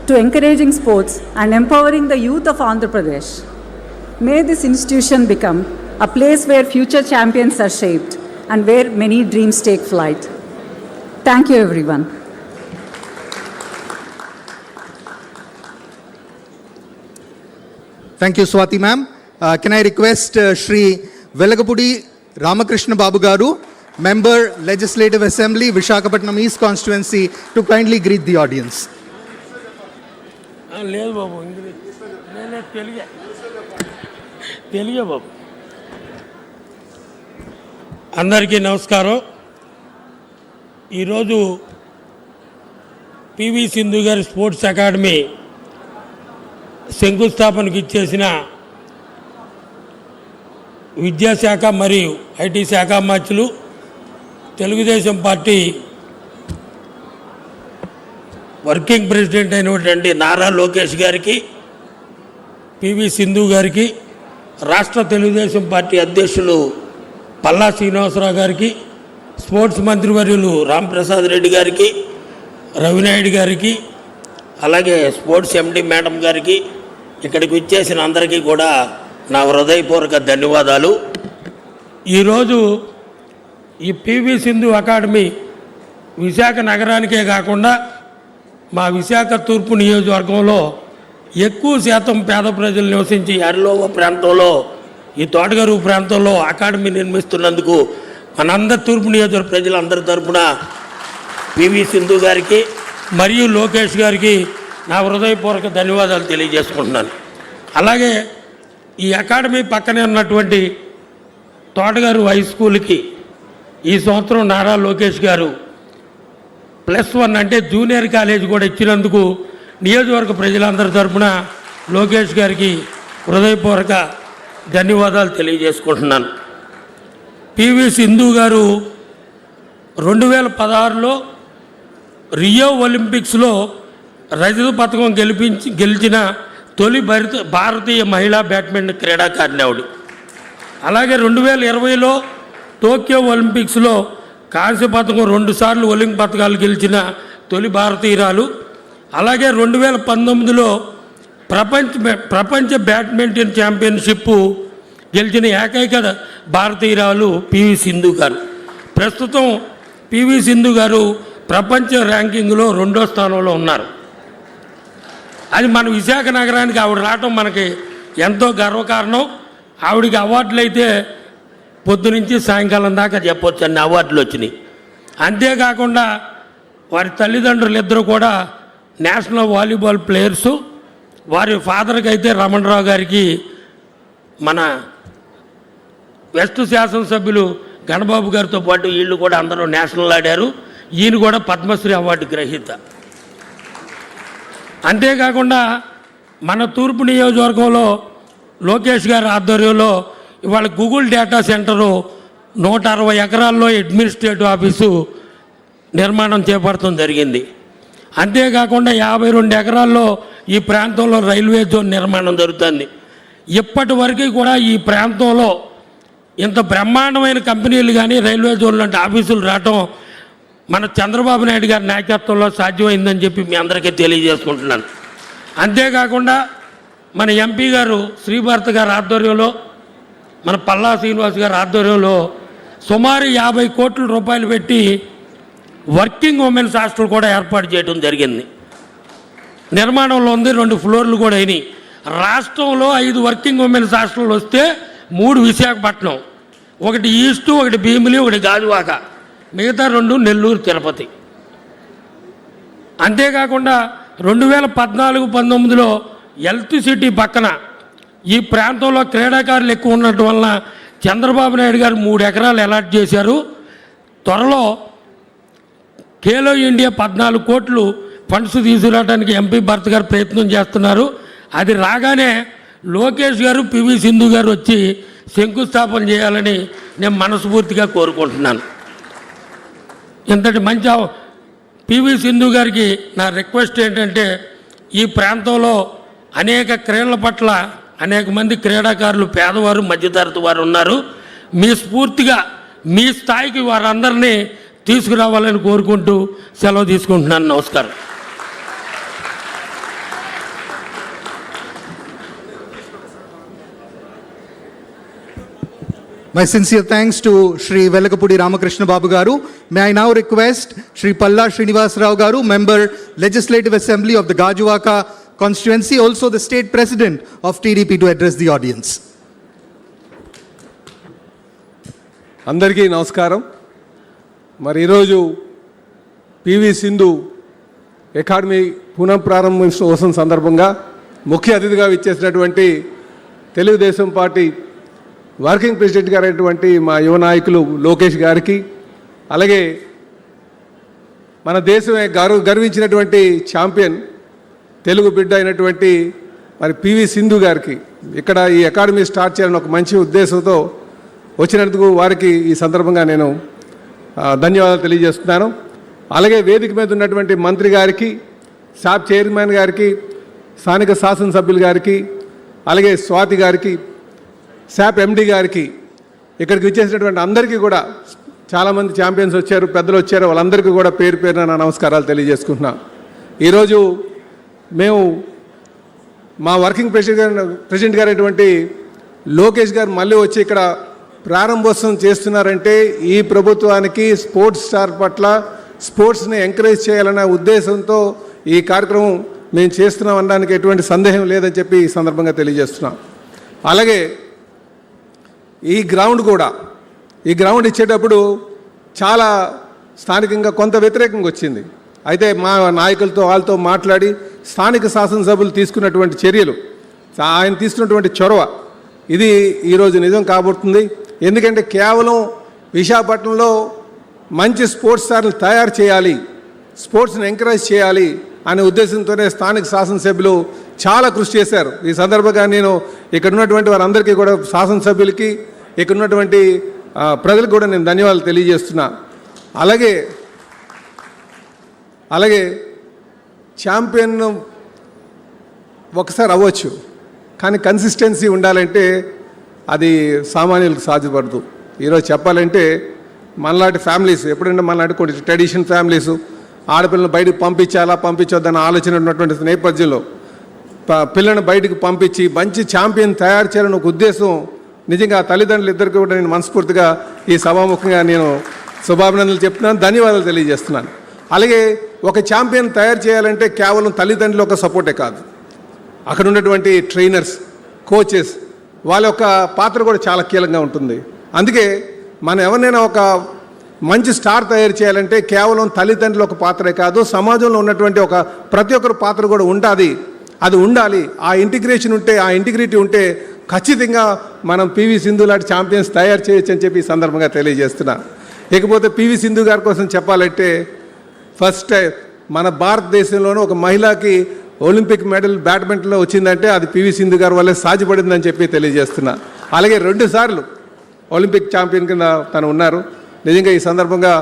to encouraging sports and empowering the youth of Andhra Pradesh. May this institution become a place where future champions are shaped and where many dreams take flight. Thank you, everyone. Thank you, Swati ma'am. Can I request Shri Velagapudi Ramakrishna Babu Garu, Member Legislative Assembly, Visakhapatnam East Constituency, to kindly greet the audience. లేదు బాబు తెలుగే బాబు. అందరికీ నమస్కారం. ఈరోజు PV Sindhu గారి sports academy శంకుస్థాపనకు ఇచ్చేసిన విద్యాశాఖ మరియు IT శాఖ మంత్రులు, తెలుగుదేశం పార్టీ వర్కింగ్ ప్రెసిడెంట్ అయినటువంటి నారా లోకేష్ గారికి, పివి సింధు గారికి, రాష్ట్ర తెలుగుదేశం పార్టీ అధ్యక్షులు పల్లా శ్రీనివాసరావు గారికి, స్పోర్ట్స్ మంత్రివర్యులు రాంప్రసాద్ రెడ్డి గారికి, రవినాయుడు గారికి, అలాగే స్పోర్ట్స్ ఎండి మేడం గారికి, ఇక్కడికి వచ్చేసిన అందరికీ కూడా నా హృదయపూర్వక ధన్యవాదాలు. ఈరోజు ఈ పివి సింధు అకాడమీ విశాఖ నగరానికే కాకుండా మా విశాఖ తూర్పు నియోజకవర్గంలో ఎక్కువ శాతం పేద ప్రజలు నివసించి అరిలోవ ప్రాంతంలో, ఈ తోటగారు ప్రాంతంలో అకాడమీ నిర్మిస్తున్నందుకు మనందరి తూర్పు నియోజకవర్గ ప్రజలందరి తరఫున పివి సింధు గారికి మరియు లోకేష్ గారికి నా హృదయపూర్వక ధన్యవాదాలు తెలియజేసుకుంటున్నాను. అలాగే ఈ అకాడమీ పక్కనే ఉన్నటువంటి తోటగారు హై స్కూల్కి ఈ సంవత్సరం నారా లోకేష్ గారు +1 అంటే జూనియర్ కాలేజ్ కూడా ఇచ్చినందుకు నియోజకవర్గ ప్రజలందరి తరపున లోకేష్ గారికి హృదయపూర్వక ధన్యవాదాలు తెలియజేసుకుంటున్నాను. P.V. సింధు గారు 2016లో రియో ఒలింపిక్స్లో రజత పథకం గెలిచిన తొలి భారతీయ మహిళా బ్యాడ్మింటన్ క్రీడాకారిణి ఆవిడ. అలాగే 2020లో టోక్యో ఒలింపిక్స్లో కాంస్య పథకం 2 సార్లు ఒలింపిక్ పథకాలు గెలిచిన తొలి భారతీయురాలు. అలాగే 2019లో ప్రపంచ బ్యాడ్మింటన్ ఛాంపియన్షిప్ గెలిచిన ఏకైక భారతీయురాలు P.V. సింధు గారు. ప్రస్తుతం P.V. సింధు గారు ప్రపంచ ర్యాంకింగ్లో 2వ స్థానంలో ఉన్నారు. అది మన విశాఖ నగరానికి ఆవిడ రావటం మనకి ఎంతో గర్వకారణం. ఆవిడికి అవార్డులు అయితే పొద్దునుంచి సాయంకాలం దాకా చెప్పొచ్చు అన్ని అవార్డులు వచ్చినాయి. అంతేకాకుండా వారి తల్లిదండ్రులు ఇద్దరు కూడా నేషనల్ వాలీబాల్ ప్లేయర్సు. వారి ఫాదర్కి అయితే రమణరావు గారికి మన వెస్ట్ శాసనసభ్యులు గణబాబు గారితో పాటు వీళ్ళు కూడా అందరూ నేషనల్ ఆడారు. ఈయన కూడా పద్మశ్రీ అవార్డు గ్రహీత. అంతేకాకుండా మన తూర్పు నియోజకవర్గంలో లోకేష్ గారి ఆధ్వర్యంలో ఇవాళ గూగుల్ డేటా సెంటరు 160 ఎకరాల్లో అడ్మినిస్ట్రేటివ్ ఆఫీసు నిర్మాణం చేపడటం జరిగింది. అంతేకాకుండా 52 ఎకరాల్లో ఈ ప్రాంతంలో రైల్వే జోన్ నిర్మాణం జరుగుతుంది. ఇప్పటి వరకు కూడా ఈ ప్రాంతంలో ఇంత బ్రహ్మాండమైన కంపెనీలు కానీ రైల్వే జోన్ లాంటి ఆఫీసులు రావటం మన చంద్రబాబు నాయుడు గారి నాయకత్వంలో సాధ్యమైందని చెప్పి మీ అందరికీ తెలియజేసుకుంటున్నాను. అంతేకాకుండా మన ఎంపీ గారు శ్రీభారత్ గారి ఆధ్వర్యంలో, మన పల్లా శ్రీనివాస్ గారి ఆధ్వర్యంలో సుమారు 50 కోట్ల రూపాయలు పెట్టి వర్కింగ్ ఉమెన్స్ హాస్టల్ కూడా ఏర్పాటు చేయడం జరిగింది. నిర్మాణంలో ఉంది. 2 ఫ్లోర్లు కూడా అయినాయి. రాష్ట్రంలో 5 వర్కింగ్ ఉమెన్స్ హాస్టల్ వస్తే 3 విశాఖపట్నం, 1 ఈస్టు, 1 భీమిలి, 1 గాజువాక, మిగతా 2 నెల్లూరు, తిరుపతి. అంతేకాకుండా 2014-19లో హెల్త్ సిటీ పక్కన ఈ ప్రాంతంలో క్రీడాకారులు ఎక్కువ ఉండటం వలన చంద్రబాబు నాయుడు గారు 3 ఎకరాలు అలాట్ చేశారు. త్వరలో ఖేలో ఇండియా 14 కోట్లు ఫండ్స్ తీసుకురావడానికి ఎంపీ భరత్ గారు ప్రయత్నం చేస్తున్నారు. అది రాగానే లోకేష్ గారు, P.V. సింధు గారు వచ్చి శంకుస్థాపన చేయాలని నేను మనస్ఫూర్తిగా కోరుకుంటున్నాను. ఇంతటి మంచి P.V. సింధు గారికి నా రిక్వెస్ట్ ఏంటంటే, ఈ ప్రాంతంలో అనేక క్రీడల పట్ల అనేక మంది క్రీడాకారులు పేదవారు, మధ్యతరగతి వారు ఉన్నారు. మీ స్ఫూర్తిగా మీ స్థాయికి వారందరినీ తీసుకురావాలని కోరుకుంటూ సెలవు తీసుకుంటున్నాను. నమస్కారం. My sincere thanks to Shri Venkata Ramakrishna Babu Garu. May I now request Shri Palla Srinivas Rao Garu, Member Legislative Assembly of the Gajuwaka constituency, also the State President of TDP, to address the audience. అందరికీ నమస్కారం. మరి ఈరోజు P.V. Sindhu academy పునఃప్రారంభోత్సవం సందర్భంగా ముఖ్య అతిథిగా విచ్చేసినటువంటి Telugu Desam party working president గారైనటువంటి మా యువ నాయకులు లోకేష్ గారికి, అలాగే మన దేశమే గర్వించినటువంటి ఛాంపియన్ తెలుగు బిడ్డ అయినటువంటి మరి P.V. సింధు గారికి ఇక్కడ ఈ అకాడమీ స్టార్ట్ చేయాలని ఒక మంచి ఉద్దేశంతో వచ్చినందుకు వారికి ఈ సందర్భంగా నేను ధన్యవాదాలు తెలియజేస్తున్నాను. అలాగే వేదిక మీద ఉన్నటువంటి మంత్రి గారికి, శాప్ చైర్మన్ గారికి, స్థానిక శాసనసభ్యులు గారికి, అలాగే స్వాతి గారికి, శాప్ ఎండి గారికి, ఇక్కడికి విచ్చేసినటువంటి అందరికీ కూడా చాలామంది ఛాంపియన్స్ వచ్చారు, పెద్దలు వచ్చారు, వాళ్ళందరికీ కూడా పేరు పేరున నా నమస్కారాలు తెలియజేసుకుంటున్నాను. ఈరోజు మేము మా వర్కింగ్ ప్రెసిడెంట్ గారైనటువంటి లోకేష్ గారు మళ్ళీ వచ్చి ఇక్కడ ప్రారంభోత్సవం చేస్తున్నారంటే ఈ ప్రభుత్వానికి స్పోర్ట్స్ స్టార్ పట్ల స్పోర్ట్స్ని ఎంకరేజ్ చేయాలనే ఉద్దేశంతో ఈ కార్యక్రమం మేము చేస్తున్నాం అనడానికి ఎటువంటి సందేహం లేదని చెప్పి ఈ సందర్భంగా తెలియజేస్తున్నాం. అలాగే ఈ గ్రౌండ్ ఇచ్చేటప్పుడు చాలా స్థానికంగా కొంత వ్యతిరేకంగా వచ్చింది. అయితే మా నాయకులతో వాళ్ళతో మాట్లాడి స్థానిక శాసనసభ్యులు తీసుకున్నటువంటి చర్యలు, ఆయన తీసుకున్నటువంటి చొరవ, ఇది ఈరోజు నిజం కాబోతుంది. ఎందుకంటే కేవలం విశాఖపట్నంలో మంచి స్పోర్ట్స్ స్టార్లు తయారు చేయాలి, స్పోర్ట్స్ని ఎంకరేజ్ చేయాలి అనే ఉద్దేశంతోనే స్థానిక శాసనసభ్యులు చాలా కృషి చేశారు. ఈ సందర్భంగా నేను ఇక్కడ ఉన్నటువంటి వారందరికీ కూడా, శాసనసభ్యులకి, ఇక్కడ ఉన్నటువంటి ప్రజలకు కూడా నేను ధన్యవాదాలు తెలియజేస్తున్నా. అలాగే ఛాంపియన్ ఒకసారి అవ్వచ్చు, కానీ కన్సిస్టెన్సీ ఉండాలంటే అది సామాన్యులకు సాధ్యపడదు. ఈరోజు చెప్పాలంటే మనలాంటి ఫ్యామిలీస్, ఎప్పుడంటే మనలాంటి కొన్ని ట్రెడిషన్ ఫ్యామిలీసు ఆడపిల్లలను బయటకు పంపించొద్దన్న ఆలోచన ఉన్నటువంటి నేపథ్యంలో పిల్లలను బయటకు పంపించి మంచి ఛాంపియన్ తయారు చేయాలని ఒక ఉద్దేశం నిజంగా తల్లిదండ్రులు ఇద్దరికి కూడా నేను మనస్ఫూర్తిగా ఈ సభాముఖంగా నేను శుభాభినందనలు చెప్తున్నాను, ధన్యవాదాలు తెలియజేస్తున్నాను. అలాగే ఒక ఛాంపియన్ తయారు చేయాలంటే కేవలం తల్లిదండ్రుల ఒక సపోర్టే కాదు, అక్కడ ఉన్నటువంటి ట్రైనర్స్, కోచెస్, వాళ్ళ యొక్క పాత్ర కూడా చాలా కీలకంగా ఉంటుంది. అందుకే మనం ఎవరినైనా ఒక మంచి స్టార్ తయారు చేయాలంటే కేవలం తల్లిదండ్రుల ఒక పాత్రే కాదు, సమాజంలో ఉన్నటువంటి ఒక ప్రతి ఒక్కరి పాత్ర కూడా అది ఉండాలి. ఆ ఇంటిగ్రేషన్ ఉంటే, ఆ ఇంటిగ్రిటీ ఉంటే ఖచ్చితంగా మనం P.V. సింధు లాంటి ఛాంపియన్స్ తయారు చేయొచ్చు అని చెప్పి ఈ సందర్భంగా తెలియజేస్తున్నా. ఇకపోతే P.V. సింధు గారి కోసం చెప్పాలంటే, ఫస్ట్ టైం మన భారతదేశంలోనూ ఒక మహిళకి ఒలింపిక్ మెడల్ బ్యాడ్మింటన్లో వచ్చిందంటే అది P.V. సింధు గారి వల్లే సాధ్యపడిందని చెప్పి తెలియజేస్తున్నా. అలాగే 2 సార్లు ఒలింపిక్ ఛాంపియన్ కింద తను ఉన్నారు. నిజంగా ఈ సందర్భంగా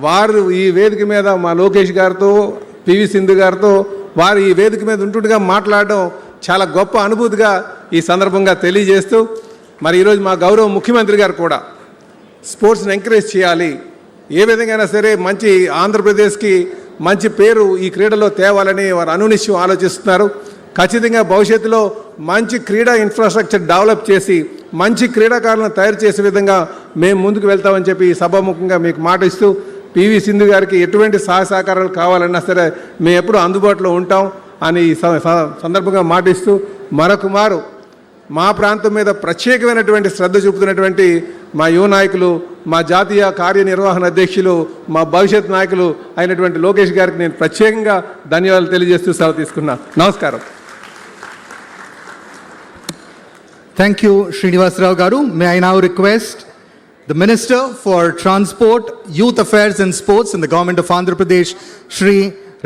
వారు ఈ వేదిక మీద మా లోకేష్ గారితో, P.V. సింధు గారితో వారు ఈ వేదిక మీద ఉంటుండగా మాట్లాడడం చాలా గొప్ప అనుభూతిగా ఈ సందర్భంగా తెలియజేస్తూ, మరి ఈరోజు మా గౌరవ ముఖ్యమంత్రి గారు కూడా స్పోర్ట్స్ని ఎంకరేజ్ చేయాలి, ఏ విధంగా సరే మంచి ఆంధ్రప్రదేశ్కి మంచి పేరు ఈ క్రీడలో తేవాలని వారు అనునిశ్యం ఆలోచిస్తున్నారు. ఖచ్చితంగా భవిష్యత్తులో మంచి క్రీడా ఇన్ఫ్రాస్ట్రక్చర్ డెవలప్ చేసి మంచి క్రీడాకారులను తయారు చేసే విధంగా మేము ముందుకు వెళ్తామని చెప్పి ఈ సభాముఖంగా మీకు మాట ఇస్తూ, P.V. సింధు గారికి ఎటువంటి సహకారాలు కావాలన్నా సరే మేము ఎప్పుడూ అందుబాటులో ఉంటాం అని ఈ సందర్భంగా మాటిస్తూ, మరొక మారు మా ప్రాంతం మీద ప్రత్యేకమైనటువంటి శ్రద్ధ చూపుతున్నటువంటి మా యువ నాయకులు, మా జాతీయ కార్యనిర్వహణ అధ్యక్షులు, మా భవిష్యత్ నాయకులు అయినటువంటి లోకేష్ గారికి నేను ప్రత్యేకంగా ధన్యవాదాలు తెలియజేస్తూ సెలవు తీసుకున్నా. నమస్కారం. Thank you, Srinivasarao Garu. May I now request the Minister for Transport, Youth Affairs and Sports in the Government of Andhra Pradesh, Shri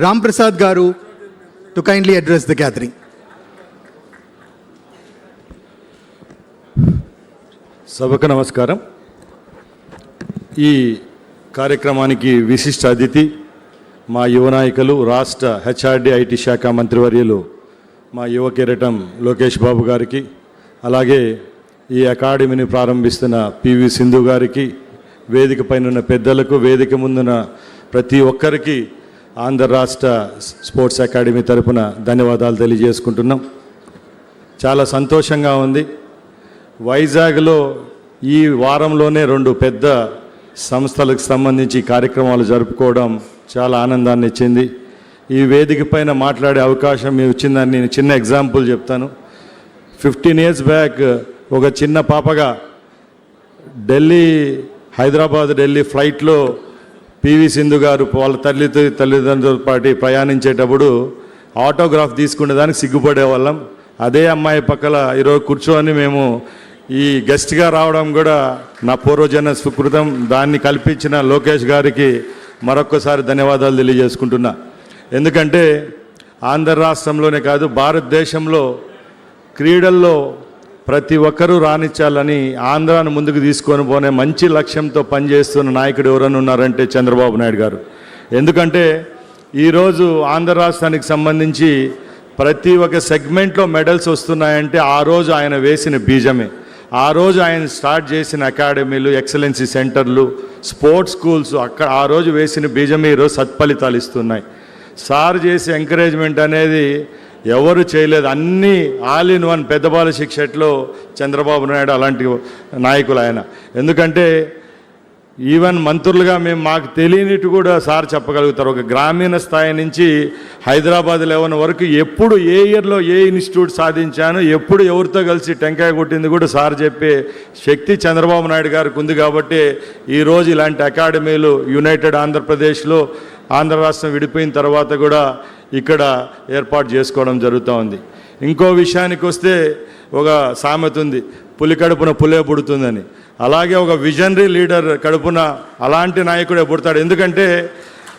Ram Prasad Garu, to kindly address the gathering. సభకు నమస్కారం. ఈ కార్యక్రమానికి విశిష్ట అతిథి మా యువ నాయకులు, రాష్ట్ర హెచ్ఆర్డి ఐటీ శాఖ మంత్రివర్యులు మా యువ కిరీటం లోకేష్ బాబు గారికి, అలాగే ఈ అకాడమీని ప్రారంభిస్తున్న P.V. సింధు గారికి, వేదిక పైన ఉన్న పెద్దలకు, వేదిక ముందున్న ప్రతి ఒక్కరికి ఆంధ్ర రాష్ట్ర స్పోర్ట్స్ అకాడమీ తరపున ధన్యవాదాలు తెలియజేసుకుంటున్నాం. చాలా సంతోషంగా ఉంది. వైజాగ్లో ఈ వారంలోనే 2 పెద్ద సంస్థలకు సంబంధించి కార్యక్రమాలు జరుపుకోవడం చాలా ఆనందాన్ని ఇచ్చింది. ఈ వేదిక పైన మాట్లాడే అవకాశం మీకు ఇచ్చిందని నేను చిన్న ఎగ్జాంపుల్ చెప్తాను. 15 years బ్యాక్ ఒక చిన్న పాపగా హైదరాబాద్ ఢిల్లీ ఫ్లైట్లో P.V. సింధు గారు వాళ్ళ తల్లిదండ్రులతో పాటు ప్రయాణించేటప్పుడు ఆటోగ్రాఫ్ తీసుకునేదానికి సిగ్గుపడేవాళ్ళం. అదే అమ్మాయి పక్కల ఈరోజు కూర్చొని మేము ఈ గెస్ట్గా రావడం కూడా నా పూర్వజన్మ సుకృతం. దాన్ని కల్పించిన లోకేష్ గారికి మరొక్కసారి ధన్యవాదాలు తెలియజేసుకుంటున్నా. ఎందుకంటే ఆంధ్ర రాష్ట్రంలోనే కాదు, భారతదేశంలో క్రీడల్లో ప్రతి ఒక్కరూ రాణించాలని ఆంధ్రాను ముందుకు తీసుకొని పోనే మంచి లక్ష్యంతో పనిచేస్తున్న నాయకుడు ఎవరైనా ఉన్నారంటే చంద్రబాబు నాయుడు గారు. ఎందుకంటే ఈరోజు ఆంధ్ర రాష్ట్రానికి సంబంధించి ప్రతి ఒక్క సెగ్మెంట్లో మెడల్స్ వస్తున్నాయంటే ఆ రోజు ఆయన వేసిన బీజమే. ఆ రోజు ఆయన స్టార్ట్ చేసిన అకాడమీలు, ఎక్సలెన్సీ సెంటర్లు, స్పోర్ట్స్ స్కూల్స్, ఆ రోజు వేసిన బీజమే ఈరోజు సత్ఫలితాలు ఇస్తున్నాయి. సార్ చేసే ఎంకరేజ్మెంట్ అనేది ఎవరు చేయలేదు. అన్నీ ఆల్ ఇన్ వన్ పెద్దబాల శిక్షట్లో చంద్రబాబు నాయుడు అలాంటి నాయకులు ఆయన. ఎందుకంటే ఈవెన్ మంత్రులుగా మాకు తెలియనిట్టు కూడా సార్ చెప్పగలుగుతారు. ఒక గ్రామీణ స్థాయి నుంచి హైదరాబాద్ లెవెల్ వరకు ఎప్పుడు ఏ ఇయర్లో ఏ ఇన్స్టిట్యూట్ సాధించాను, ఎప్పుడు ఎవరితో కలిసి టెంకాయ కొట్టింది కూడా సార్ చెప్పే శక్తి చంద్రబాబు నాయుడు గారికి ఉంది. కాబట్టి ఈరోజు ఇలాంటి అకాడమీలు యునైటెడ్ ఆంధ్రప్రదేశ్లో, ఆంధ్ర రాష్ట్రం విడిపోయిన తర్వాత కూడా ఇక్కడ ఏర్పాటు చేసుకోవడం జరుగుతూ ఉంది. ఇంకో విషయానికి వస్తే ఒక సామెత ఉంది, పులి కడుపున పులే పుడుతుందని. అలాగే ఒక విజనరీ లీడర్ కడుపున అలాంటి నాయకుడే పుడతాడు. ఎందుకంటే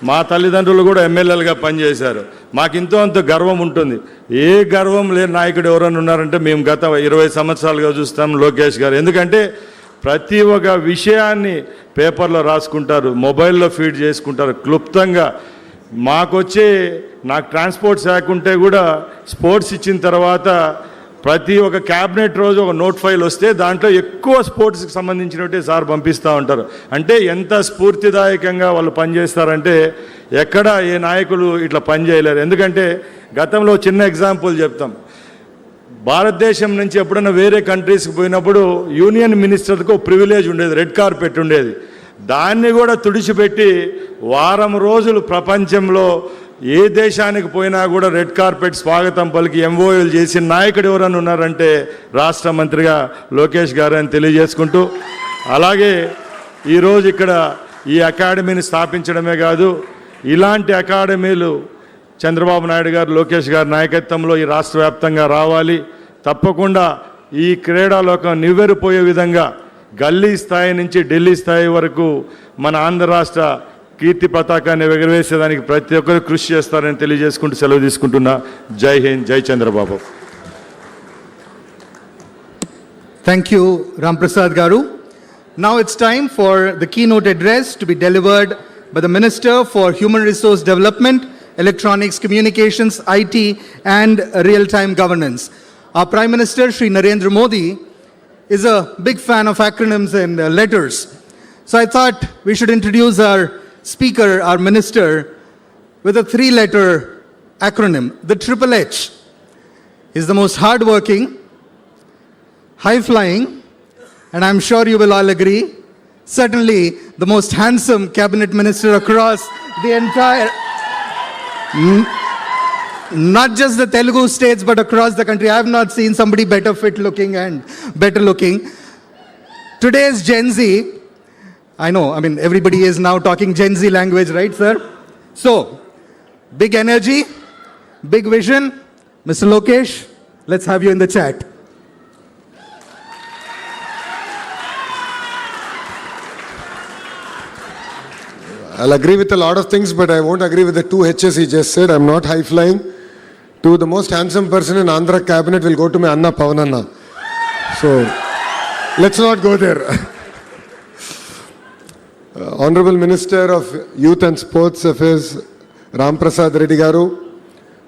మా తల్లిదండ్రులు కూడా ఎమ్మెల్యేలుగా పనిచేశారు. మాకు ఇంతో అంత గర్వం ఉంటుంది. ఏ గర్వం లేని నాయకుడు ఎవరైనా ఉన్నారంటే మేము గత 20 సంవత్సరాలుగా చూస్తాం లోకేష్ గారు. ఎందుకంటే ప్రతి ఒక్క విషయాన్ని పేపర్లో రాసుకుంటారు, మొబైల్లో ఫీడ్ చేసుకుంటారు క్లుప్తంగా. నాకు ట్రాన్స్పోర్ట్ శాఖ ఉంటే కూడా స్పోర్ట్స్ ఇచ్చిన తర్వాత ప్రతి ఒక్క క్యాబినెట్ రోజు ఒక నోట్ ఫైల్ వస్తే దాంట్లో ఎక్కువ స్పోర్ట్స్కి సంబంధించినట్టే సార్ పంపిస్తూ ఉంటారు. అంటే ఎంత స్ఫూర్తిదాయకంగా వాళ్ళు పనిచేస్తారంటే ఎక్కడ ఏ నాయకులు ఇట్లా పనిచేయలేరు. ఎందుకంటే గతంలో చిన్న ఎగ్జాంపుల్ చెప్తాం. భారతదేశం నుంచి ఎప్పుడైనా వేరే కంట్రీస్కి పోయినప్పుడు యూనియన్ మినిస్టర్కి ఒక ప్రివిలేజ్ ఉండేది, రెడ్ కార్పెట్ ఉండేది. దాన్ని కూడా తుడిచిపెట్టి వారం రోజులు ప్రపంచంలో ఏ దేశానికి పోయినా కూడా రెడ్ కార్పెట్ స్వాగతం పలికి ఎంఓయూలు చేసిన నాయకుడు ఎవరైనా ఉన్నారంటే రాష్ట్ర మంత్రిగా లోకేష్ గారు అని తెలియజేసుకుంటూ, అలాగే ఈరోజు ఇక్కడ ఈ అకాడమీని స్థాపించడమే కాదు, ఇలాంటి అకాడమీలు చంద్రబాబు నాయుడు గారు లోకేష్ గారి నాయకత్వంలో ఈ రాష్ట్ర వ్యాప్తంగా రావాలి. తప్పకుండా ఈ క్రీడాలోకం నివ్వెరపోయే విధంగా గల్లీ స్థాయి నుంచి ఢిల్లీ స్థాయి వరకు మన ఆంధ్ర రాష్ట్ర కీర్తి పతాకాన్ని ఎగరవేసేదానికి ప్రతి ఒక్కరు కృషి చేస్తారని తెలియజేసుకుంటూ సెలవు తీసుకుంటున్నా. జై హింద్, జై Chandrababu. Thank you, Ram Prasad Garu. Now it's time for the keynote address to be delivered by the Minister for Human Resource Development, Electronics, Communications, IT and Real-Time Governance. Our Prime Minister, Shri Narendra Modi, is a big fan of acronyms and letters. So I thought we should introduce our speaker, our minister, with a 3-letter acronym, the Triple H. He's the most hardworking, high-flying, and I'm sure you will all agree, certainly the most handsome cabinet minister across the entire, not just the Telugu states, but across the country. I have not seen somebody better fit looking and better looking. Today's Gen Z, I know, I mean, everybody is now talking Gen Z language, right, sir? So, big energy, big vision. Mr. Lokesh, let's have you in the chat. I'll agree with a lot of things, but I won't agree with the 2 H's he just said. I'm not high-flying. To the most handsome person in Andhra cabinet will go to my Anna Pavananna. So, let's not go there. Honorable Minister of Youth and Sports Affairs, Ram Prasad Reddy Garu,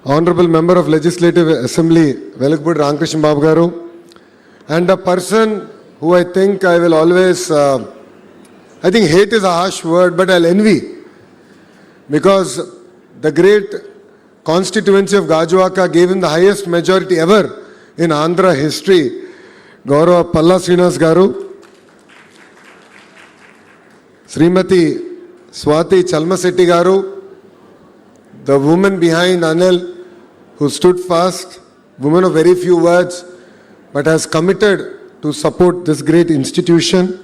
Honorable Member of Legislative Assembly, Velakbud Ramkrishna Babu Garu, and a person who I think I will always, I think hate is a harsh word, but I'll envy, because the great constituency of Gajuwaka gave him the highest majority ever in Andhra history, Gaurava Palla Srinas Garu, Srimati Swati Chalmasetti Garu, the woman behind Anil, who stood fast, woman of very few words, but has committed to support this great institution.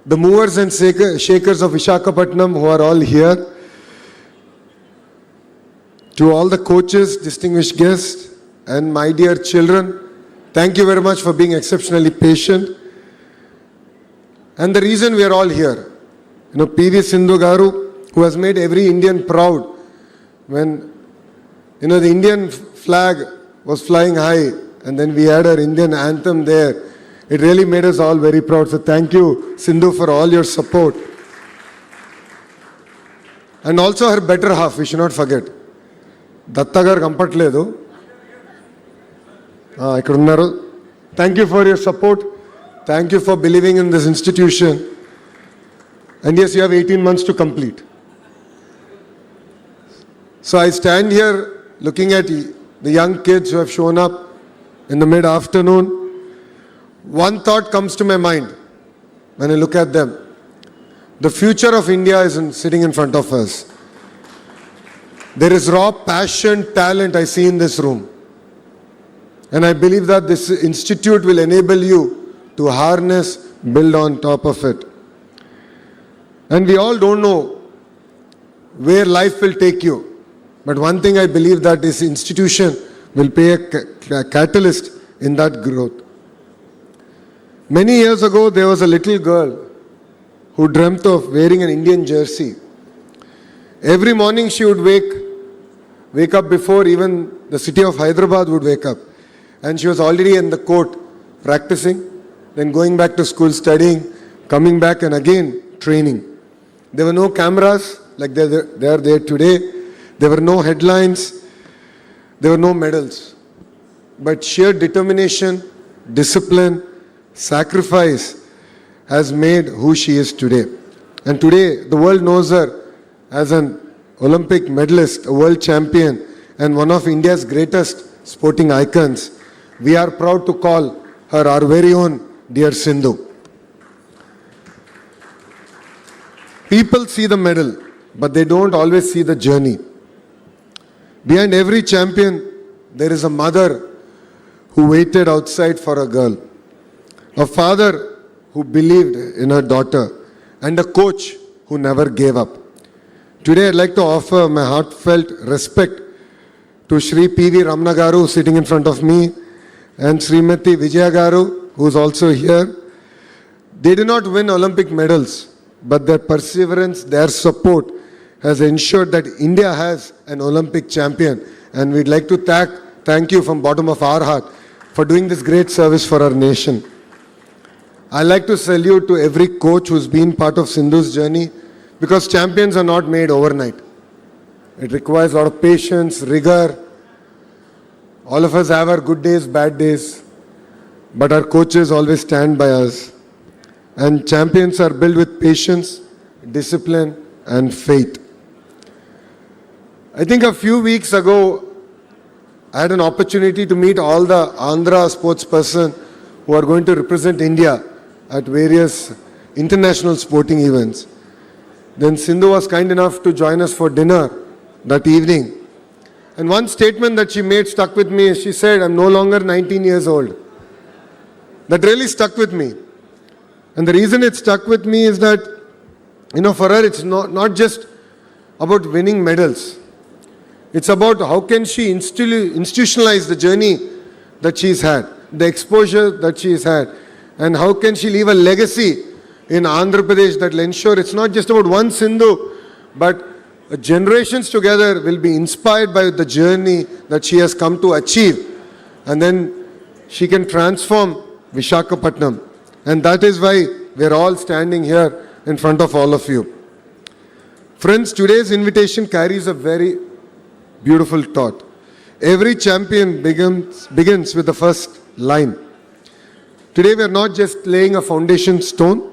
The movers and shakers of Visakhapatnam who are all here. To all the coaches, distinguished guests, and my dear children, thank you very much for being exceptionally patient. And the reason we are all here, P.V.Sindhu Garu, who has made every Indian proud when, the Indian flag was flying high and then we had our Indian anthem there. It really made us all very proud. So thank you, Sindhu, for all your support. And also her better half, we should not forget. Dattagar Kampatledu. Thank you for your support. Thank you for believing in this institution. And yes, you have 18 months to complete. So I stand here looking at the young kids who have shown up in the mid-afternoon. One thought comes to my mind when I look at them. The future of India is sitting in front of us. There is raw passion, talent I see in this room. And I believe that this institute will enable you to harness, build on top of it. And we all don't know where life will take you. But one thing I believe that this institution will be a catalyst in that growth. Many years ago, there was a little girl who dreamt of wearing an Indian jersey Every morning she would wake up before even the city of Hyderabad would wake up. And she was already in the court practicing, then going back to school studying, coming back and again training. There were no cameras like they are there today. There were no headlines. There were no medals. But sheer determination, discipline, sacrifice has made who she is today. And today the world knows her as an Olympic medalist, a world champion, and one of India's greatest sporting icons. We are proud to call her our very own dear Sindhu. People see the medal, but they don't always see the journey. Behind every champion, there is a mother who waited outside for a girl, a father who believed in her daughter, and a coach who never gave up. Today, I'd like to offer my heartfelt respect to Shri P.V. Garu, sitting in front of me, and Srimati Vijaya Garu, who is also here. They did not win Olympic medals, but their perseverance, their support has ensured that India has an Olympic champion. And we'd like to thank you from bottom of our heart for doing this great service for our nation. I'd like to salute to every coach who's been part of Sindhu's journey, because champions are not made overnight. It requires a lot of patience, rigor. All of us have our good days, bad days, but our coaches always stand by us. And champions are built with patience, discipline, and faith. I think a few weeks ago, I had an opportunity to meet all the Andhra sportspersons who are going to represent India at various international sporting events. Then Sindhu was kind enough to join us for dinner that evening. And one statement that she made stuck with me. She said, "I'm no longer 19 years old." That really stuck with me. And the reason it stuck with me is that, for her, it's not just about winning medals. It's about how can she institutionalize the journey that she's had, the exposure that she's had, and how can she leave a legacy in Andhra Pradesh that will ensure it's not just about one Sindhu, but generations together will be inspired by the journey that she has come to achieve. And then she can transform Visakhapatnam. And that is why we're all standing here in front of all of you. Friends, today's invitation carries a very beautiful thought. Every champion begins with the first line. Today we are not just laying a foundation stone,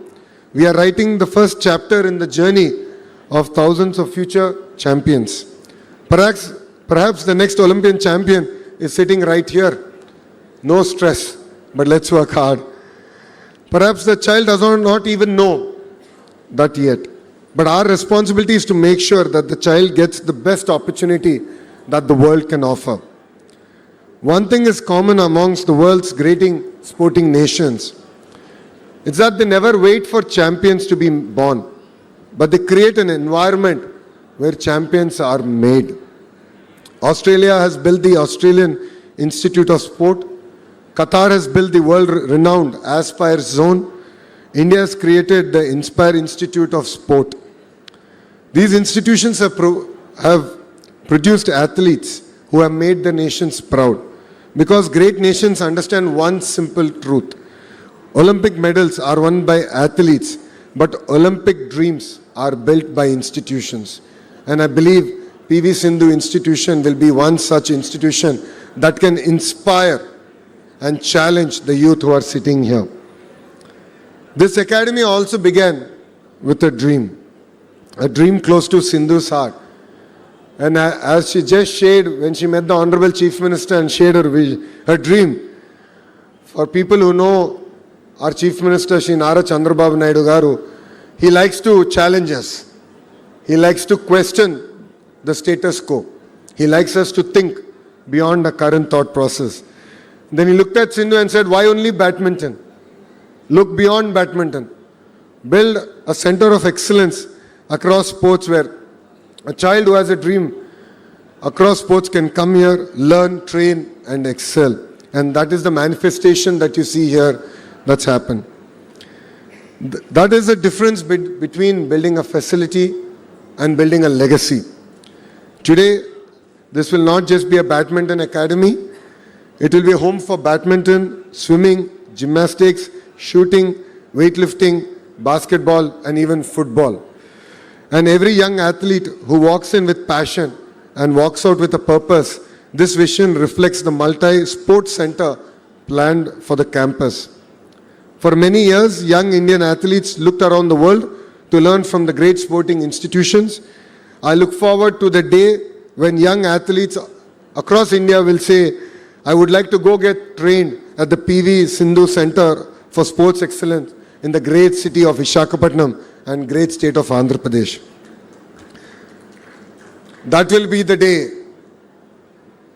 we are writing the first chapter in the journey of thousands of future champions. Perhaps the next Olympian champion is sitting right here. No stress, but let's work hard. Perhaps the child does not even know that yet. But our responsibility is to make sure that the child gets the best opportunity that the world can offer. One thing is common amongst the world's great sporting nations. It's that they never wait for champions to be born, but they create an environment where champions are made. Australia has built the Australian Institute of Sport. Qatar has built the world-renowned Aspire Zone. India has created the Inspire Institute of Sport. These institutions have produced athletes who have made the nations proud. Because great nations understand one simple truth. Olympic medals are won by athletes, but Olympic dreams are built by institutions. And I believe P.V.Sindhu institution will be one such institution that can inspire and challenge the youth who are sitting here. This academy also began with a dream close to Sindhu's heart. And as she just shared when she met the Honorable Chief Minister and shared her dream, for people who know our Chief Minister, Shri Nara Chandrababu Naidu Garu, he likes to challenge us. He likes to question the status quo. He likes us to think beyond the current thought process. Then he looked at Sindhu and said, why only badminton? Look beyond badminton. Build a center of excellence across sports where a child who has a dream across sports can come here, learn, train, and excel. And that is the manifestation that you see here that's happened. That is the difference between building a facility and building a legacy. Today, this will not just be a badminton academy, it will be a home for badminton, swimming, gymnastics, shooting, weightlifting, basketball, and even football. And every young athlete who walks in with passion and walks out with a purpose, this vision reflects the multi-sports center planned for the campus. For many years, young Indian athletes looked around the world to learn from the great sporting institutions. I look forward to the day when young athletes across India will say, I would like to go get trained at the P.V.Sindhu Center for Sports Excellence in the great city of Visakhapatnam and great state of Andhra Pradesh. That will be the day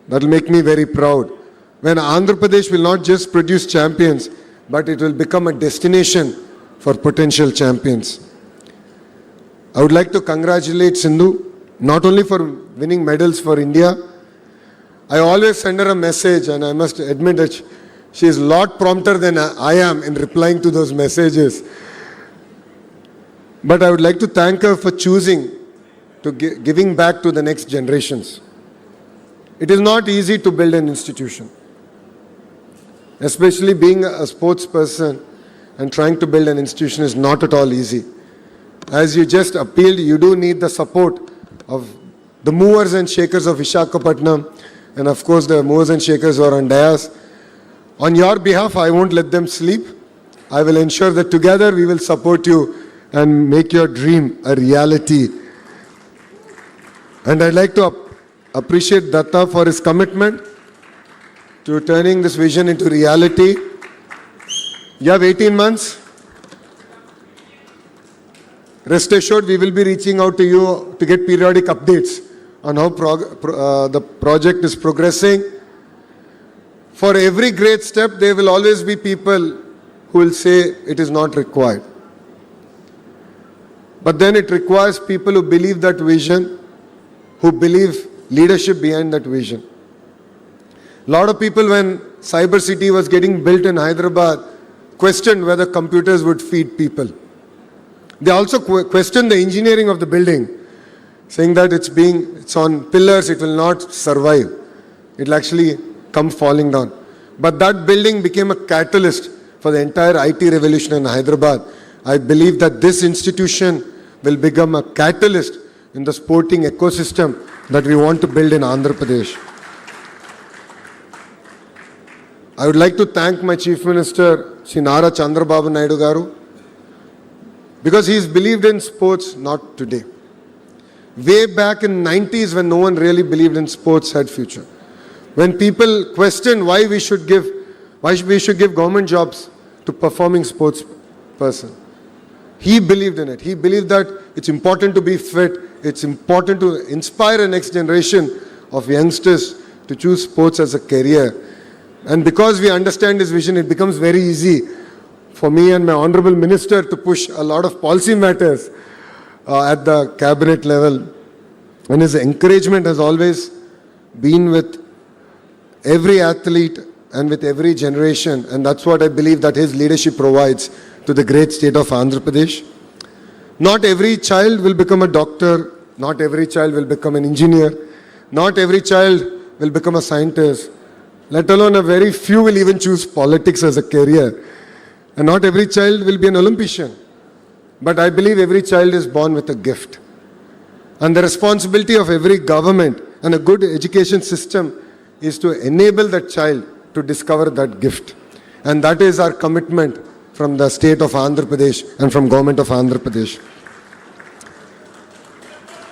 that will make me very proud, when Andhra Pradesh will not just produce champions, but it will become a destination for potential champions. I would like to congratulate Sindhu, not only for winning medals for India. I always send her a message, and I must admit that she is a lot prompter than I am in replying to those messages. But I would like to thank her for choosing to giving back to the next generations. It is not easy to build an institution, especially being a sports person and trying to build an institution is not at all easy. As you just appealed, you do need the support of the movers and shakers of Visakhapatnam, and of course the movers and shakers who are on dais. On your behalf, I won't let them sleep. I will ensure that together we will support you and make your dream a reality. And I'd like to appreciate Datta for his commitment to turning this vision into reality. You have 18 months. Rest assured, we will be reaching out to you to get periodic updates on how the project is progressing. For every great step, there will always be people who will say it is not required. But then it requires people who believe that vision, who believe leadership behind that vision. A lot of people, when Cyber City was getting built in Hyderabad, questioned whether computers would feed people. They also questioned the engineering of the building, saying that it's on pillars, it will not survive. It will actually come falling down. But that building became a catalyst for the entire IT revolution in Hyderabad. I believe that this institution will become a catalyst in the sporting ecosystem that we want to build in Andhra Pradesh. I would like to thank my Chief Minister, Sri Nara Chandrababu Naidu Garu, because he's believed in sports not today. Way back in the 90s, when no one really believed in sports had future. When people questioned why we should give government jobs to performing sports person. He believed in it. He believed that it's important to be fit. It's important to inspire a next generation of youngsters to choose sports as a career. And because we understand his vision, it becomes very easy for me and my Honorable Minister to push a lot of policy matters at the cabinet level. And his encouragement has always been with every athlete and with every generation. And that's what I believe that his leadership provides to the great state of Andhra Pradesh. Not every child will become a doctor. Not every child will become an engineer. Not every child will become a scientist. Let alone a very few will even choose politics as a career. And not every child will be an Olympian. But I believe every child is born with a gift. And the responsibility of every government and a good education system is to enable that child to discover that gift. And that is our commitment from the state of Andhra Pradesh and from government of Andhra Pradesh.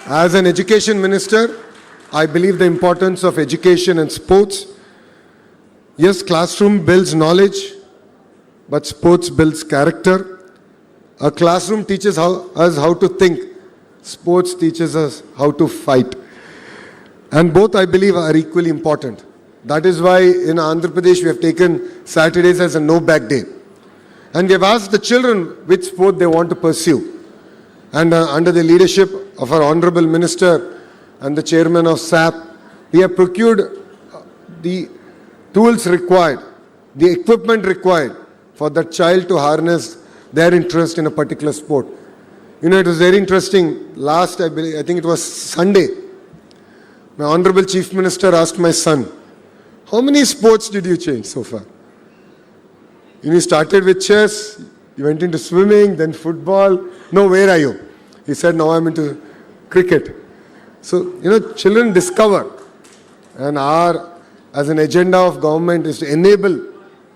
As an education minister, I believe the importance of education and sports. Yes, classroom builds knowledge, but sports builds character. A classroom teaches us how to think. Sports teaches us how to fight. And both, I believe, are equally important. That is why in Andhra Pradesh we have taken Saturdays as a no-back day. And we have asked the children which sport they want to pursue. And under the leadership of our Honorable Minister and the Chairman of SAP, we have procured the tools required, the equipment required for that child to harness their interest in a particular sport. You know, it was very interesting. Last, I think it was Sunday, my Honorable Chief Minister asked my son, how many sports did you change so far? You started with chess, you went into swimming, then football. No, where are you? He said, now I'm into cricket. So, you know, children discover. And our, as an agenda of government, is to enable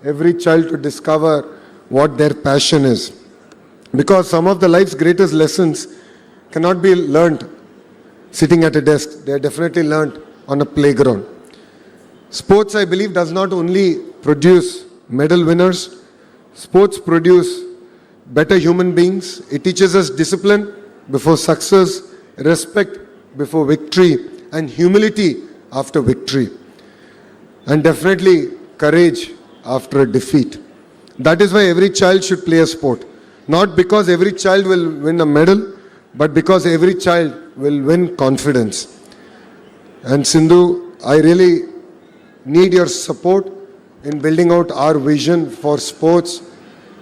every child to discover what their passion is. Because some of the life's greatest lessons cannot be learnt sitting at a desk. They are definitely learnt on a playground. Sports, I believe, does not only produce medal winners. Sports produce better human beings. It teaches us discipline before success, respect before victory, and humility after victory. And definitely courage after a defeat. That is why every child should play a sport. Not because every child will win a medal, but because every child will win confidence. And Sindhu, I really need your support in building out our vision for sports.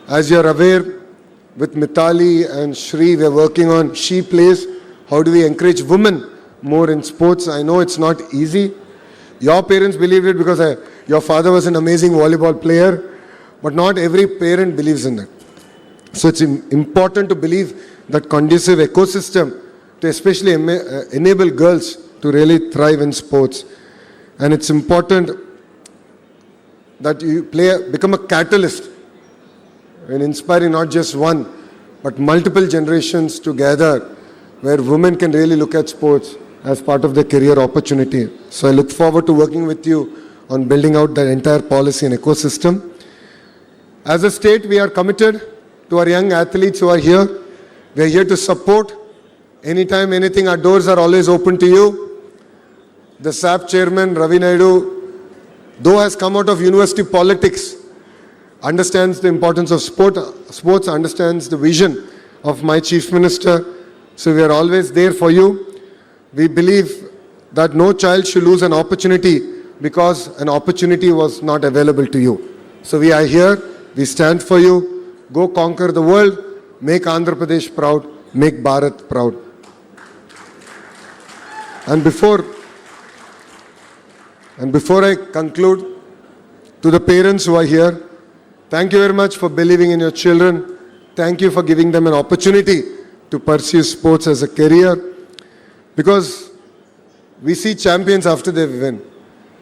As you are aware, with Mitali and Shri, we are working on She Plays. How do we encourage women more in sports? I know it's not easy. Your parents believed it because your father was an amazing volleyball player, but not every parent believes in that. So it's important to believe that conducive ecosystem to especially enable girls to really thrive in sports. And it's important that you become a catalyst in inspiring not just one, but multiple generations together, where women can really look at sports as part of their career opportunity. So I look forward to working with you on building out that entire policy and ecosystem. As a state, we are committed to our young athletes who are here. We are here to support. Anytime, anything, our doors are always open to you. The SAP chairman, Ravi Naidu, though has come out of university politics, understands the importance of sports, understands the vision of my chief minister. So we are always there for you. We believe that no child should lose an opportunity because an opportunity was not available to you. So we are here, we stand for you. Go conquer the world, make Andhra Pradesh proud, make Bharat proud. And before I conclude, to the parents who are here, thank you very much for believing in your children. Thank you for giving them an opportunity to pursue sports as a career. Because we see champions after they win,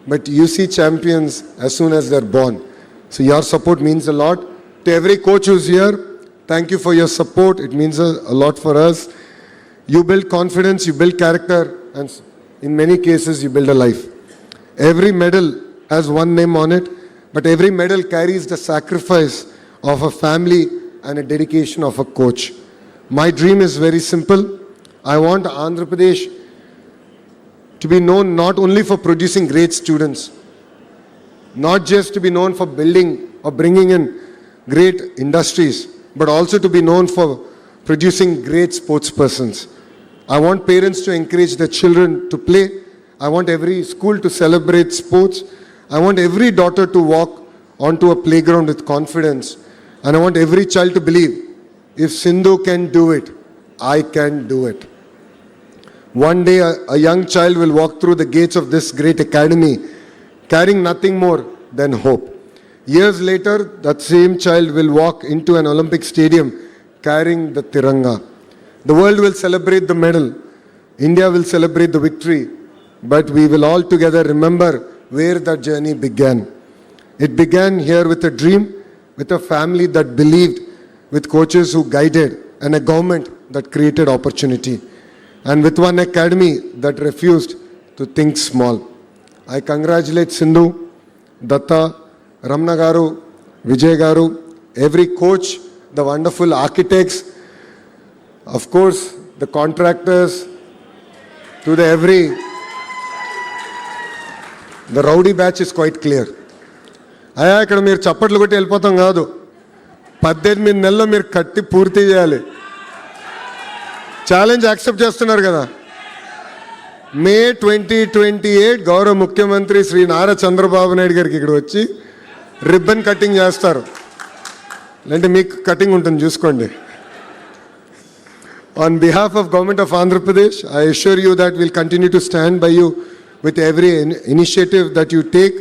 but you see champions as soon as they're born. So your support means a lot. To every coach who's here, thank you for your support. It means a lot for us. You build confidence, you build character, and in many cases, you build a life. Every medal has one name on it, but every medal carries the sacrifice of a family and a dedication of a coach. My dream is very simple. I want Andhra Pradesh to be known not only for producing great students, not just to be known for building or bringing in great industries, but also to be known for producing great sports persons. I want parents to encourage their children to play. I want every school to celebrate sports. I want every daughter to walk onto a playground with confidence. And I want every child to believe, if Sindhu can do it, I can do it. One day a young child will walk through the gates of this great academy carrying nothing more than hope. Years later, that same child will walk into an Olympic stadium carrying the Tiranga. The world will celebrate the medal. India will celebrate the victory. But we will all together remember where that journey began. It began here with a dream, with a family that believed, with coaches who guided, and a government that created opportunity. And with one academy that refused to think small. I congratulate Sindhu, Datta, Ramna Garu, Vijay Garu, every coach, the wonderful architects, of course, the contractors, to the rowdy batch is quite clear. అయ్యా ఇక్కడ మీరు చప్పట్లు కొట్టి వెళ్ళిపోతాం కాదు, 18 నెలల్లో మీరు కట్టి పూర్తి చేయాలి. ఛాలెంజ్ యాక్సెప్ట్ చేస్తున్నారు కదా. మే 2028 గౌరవ ముఖ్యమంత్రి శ్రీ నారా చంద్రబాబు నాయుడు గారికి ఇక్కడ వచ్చి రిబ్బన్ కటింగ్ చేస్తారు. లేదంటే మీకు కటింగ్ ఉంటుంది చూసుకోండి. On behalf of Government of Andhra Pradesh, I assure you that we'll continue to stand by you with every initiative that you take.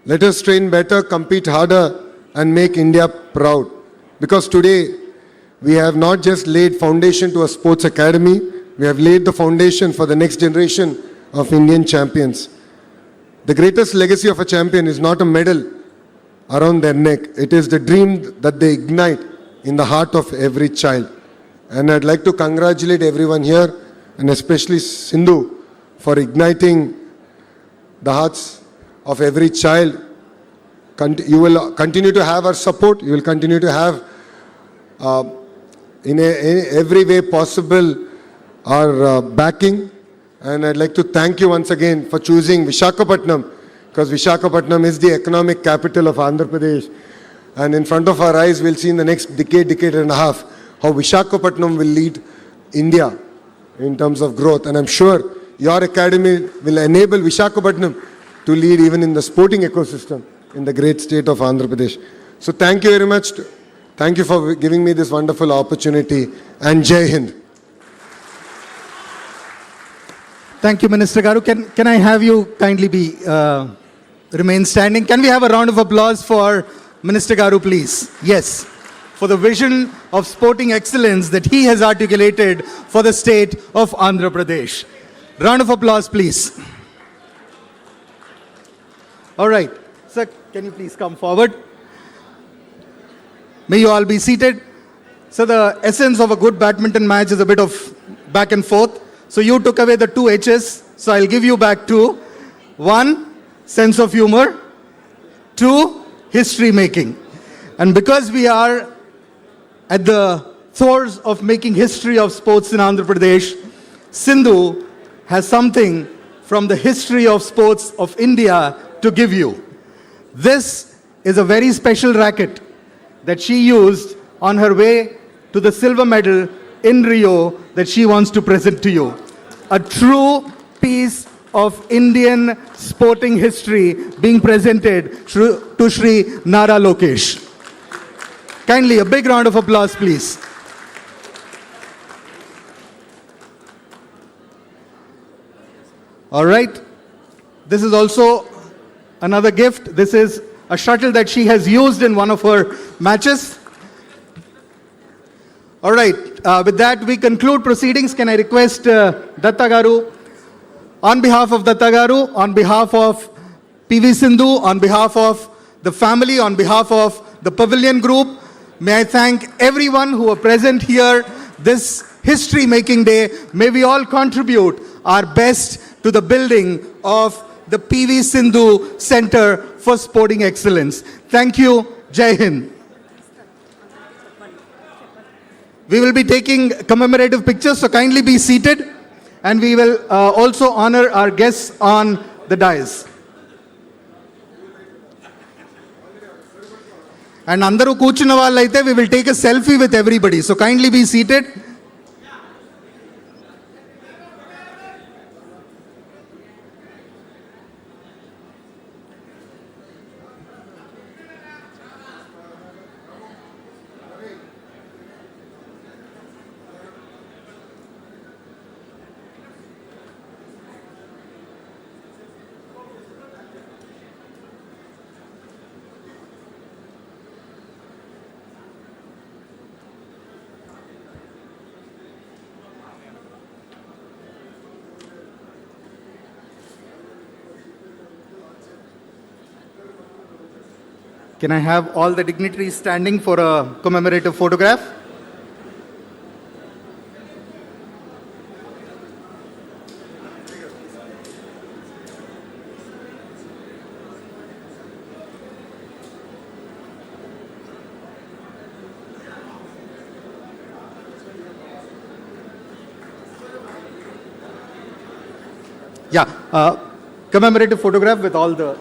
Let us train better, compete harder, and make India proud. Because today, we have not just laid foundation to a sports academy, we have laid the foundation for the next generation of Indian champions. The greatest legacy of a champion is not a medal around their neck. It is the dream that they ignite in the heart of every child. And I'd like to congratulate everyone here, and especially Sindhu, for igniting the hearts of every child. You will continue to have our support. You will continue to have, in every way possible, our backing. And I'd like to thank you once again for choosing Visakhapatnam, because Visakhapatnam is the economic capital of Andhra Pradesh. And in front of our eyes, we'll see in the next decade and a half, how Visakhapatnam will lead India in terms of growth. And I'm sure your academy will enable Visakhapatnam to lead even in the sporting ecosystem in the great state of Andhra Pradesh. So thank you very much. Thank you for giving me this wonderful opportunity. And Jai Hind. Thank you, Minister Garu. Can I have you kindly remain standing? Can we have a round of applause for Minister Garu, please? Yes. For the vision of sporting excellence that he has articulated for the state of Andhra Pradesh. Round of applause, please. All right. Sir, can you please come forward? May you all be seated. So the essence of a good badminton match is a bit of back and forth. So you took away the 2 H's. So I'll give you back 2. 1, sense of humor. 2, history making. And because we are at the throes of making history of sports in Andhra Pradesh, Sindhu has something from the history of sports of India to give you. This is a very special racket that she used on her way to the silver medal in Rio that she wants to present to you. A true piece of Indian sporting history being presented to Shri NaraLokesh. Kindly, a big round of applause, please. All right. This is also another gift. This is a shuttle that she has used in one of her matches. All right. With that, we conclude proceedings. Can I request Datta Garu, on behalf of Datta Garu, on behalf of P.V.Sindhu, on behalf of the family, on behalf of the Pavilion Group, may I thank everyone who are present here this history-making day. May we all contribute our best to the building of the P.V.Sindhu Center for Sporting Excellence. Thank you. Jai Hind. We will be taking commemorative pictures, so kindly be seated. And we will also honor our guests on the dais. And andaru కూర్చున్న వాళ్ళైతే we will take a selfie with everybody. So kindly be seated. Can I have all the dignitaries standing for a commemorative photograph? Yeah, commemorative photograph with all the...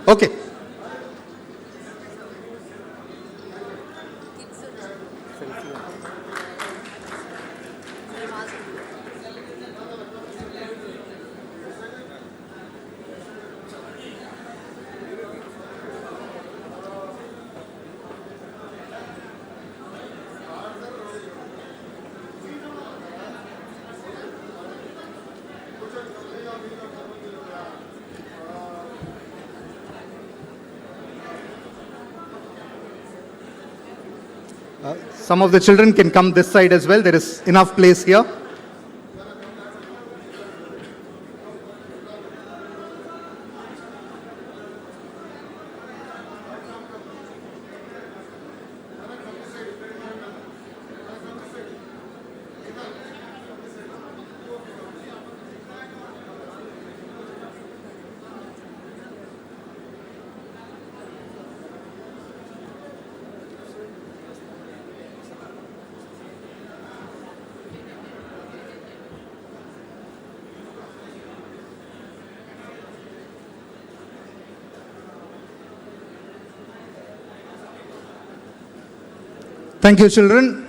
Okay. Some of the children can come this side as well. There is enough place here. Thank you, children.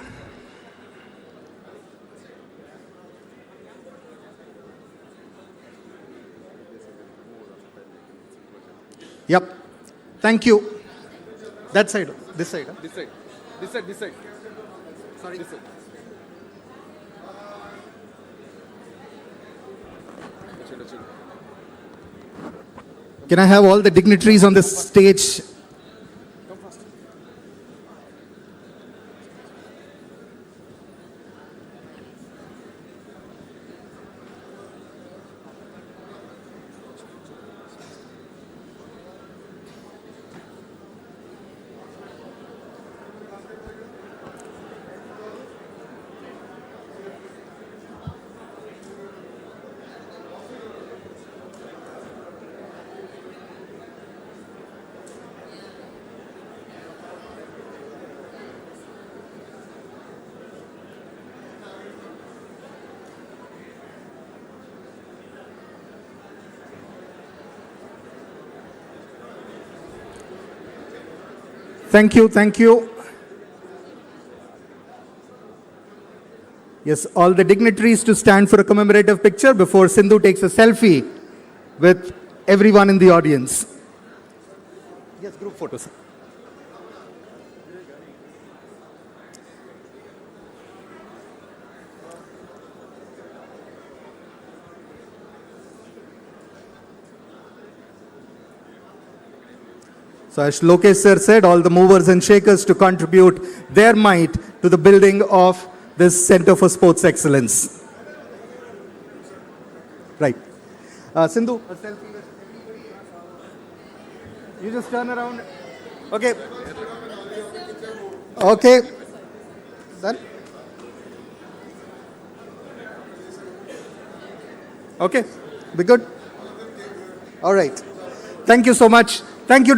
Yep. Thank you. That side. This side. Huh? This side. This side. This side. Sorry. This side. Can I have all the dignitaries on the stage? Thank you, thank you. Yes, all the dignitaries to stand for a commemorative picture before Sindhu takes a selfie with everyone in the audience. Yes, group photos. So as Lokesh sir said, all the movers and shakers to contribute their might to the building of this Center for Sports Excellence. Right. Sindhu, a selfie with everybody. You just turn around. Okay. Okay. Done? Okay. We good? All right. Thank you so much. Thank you to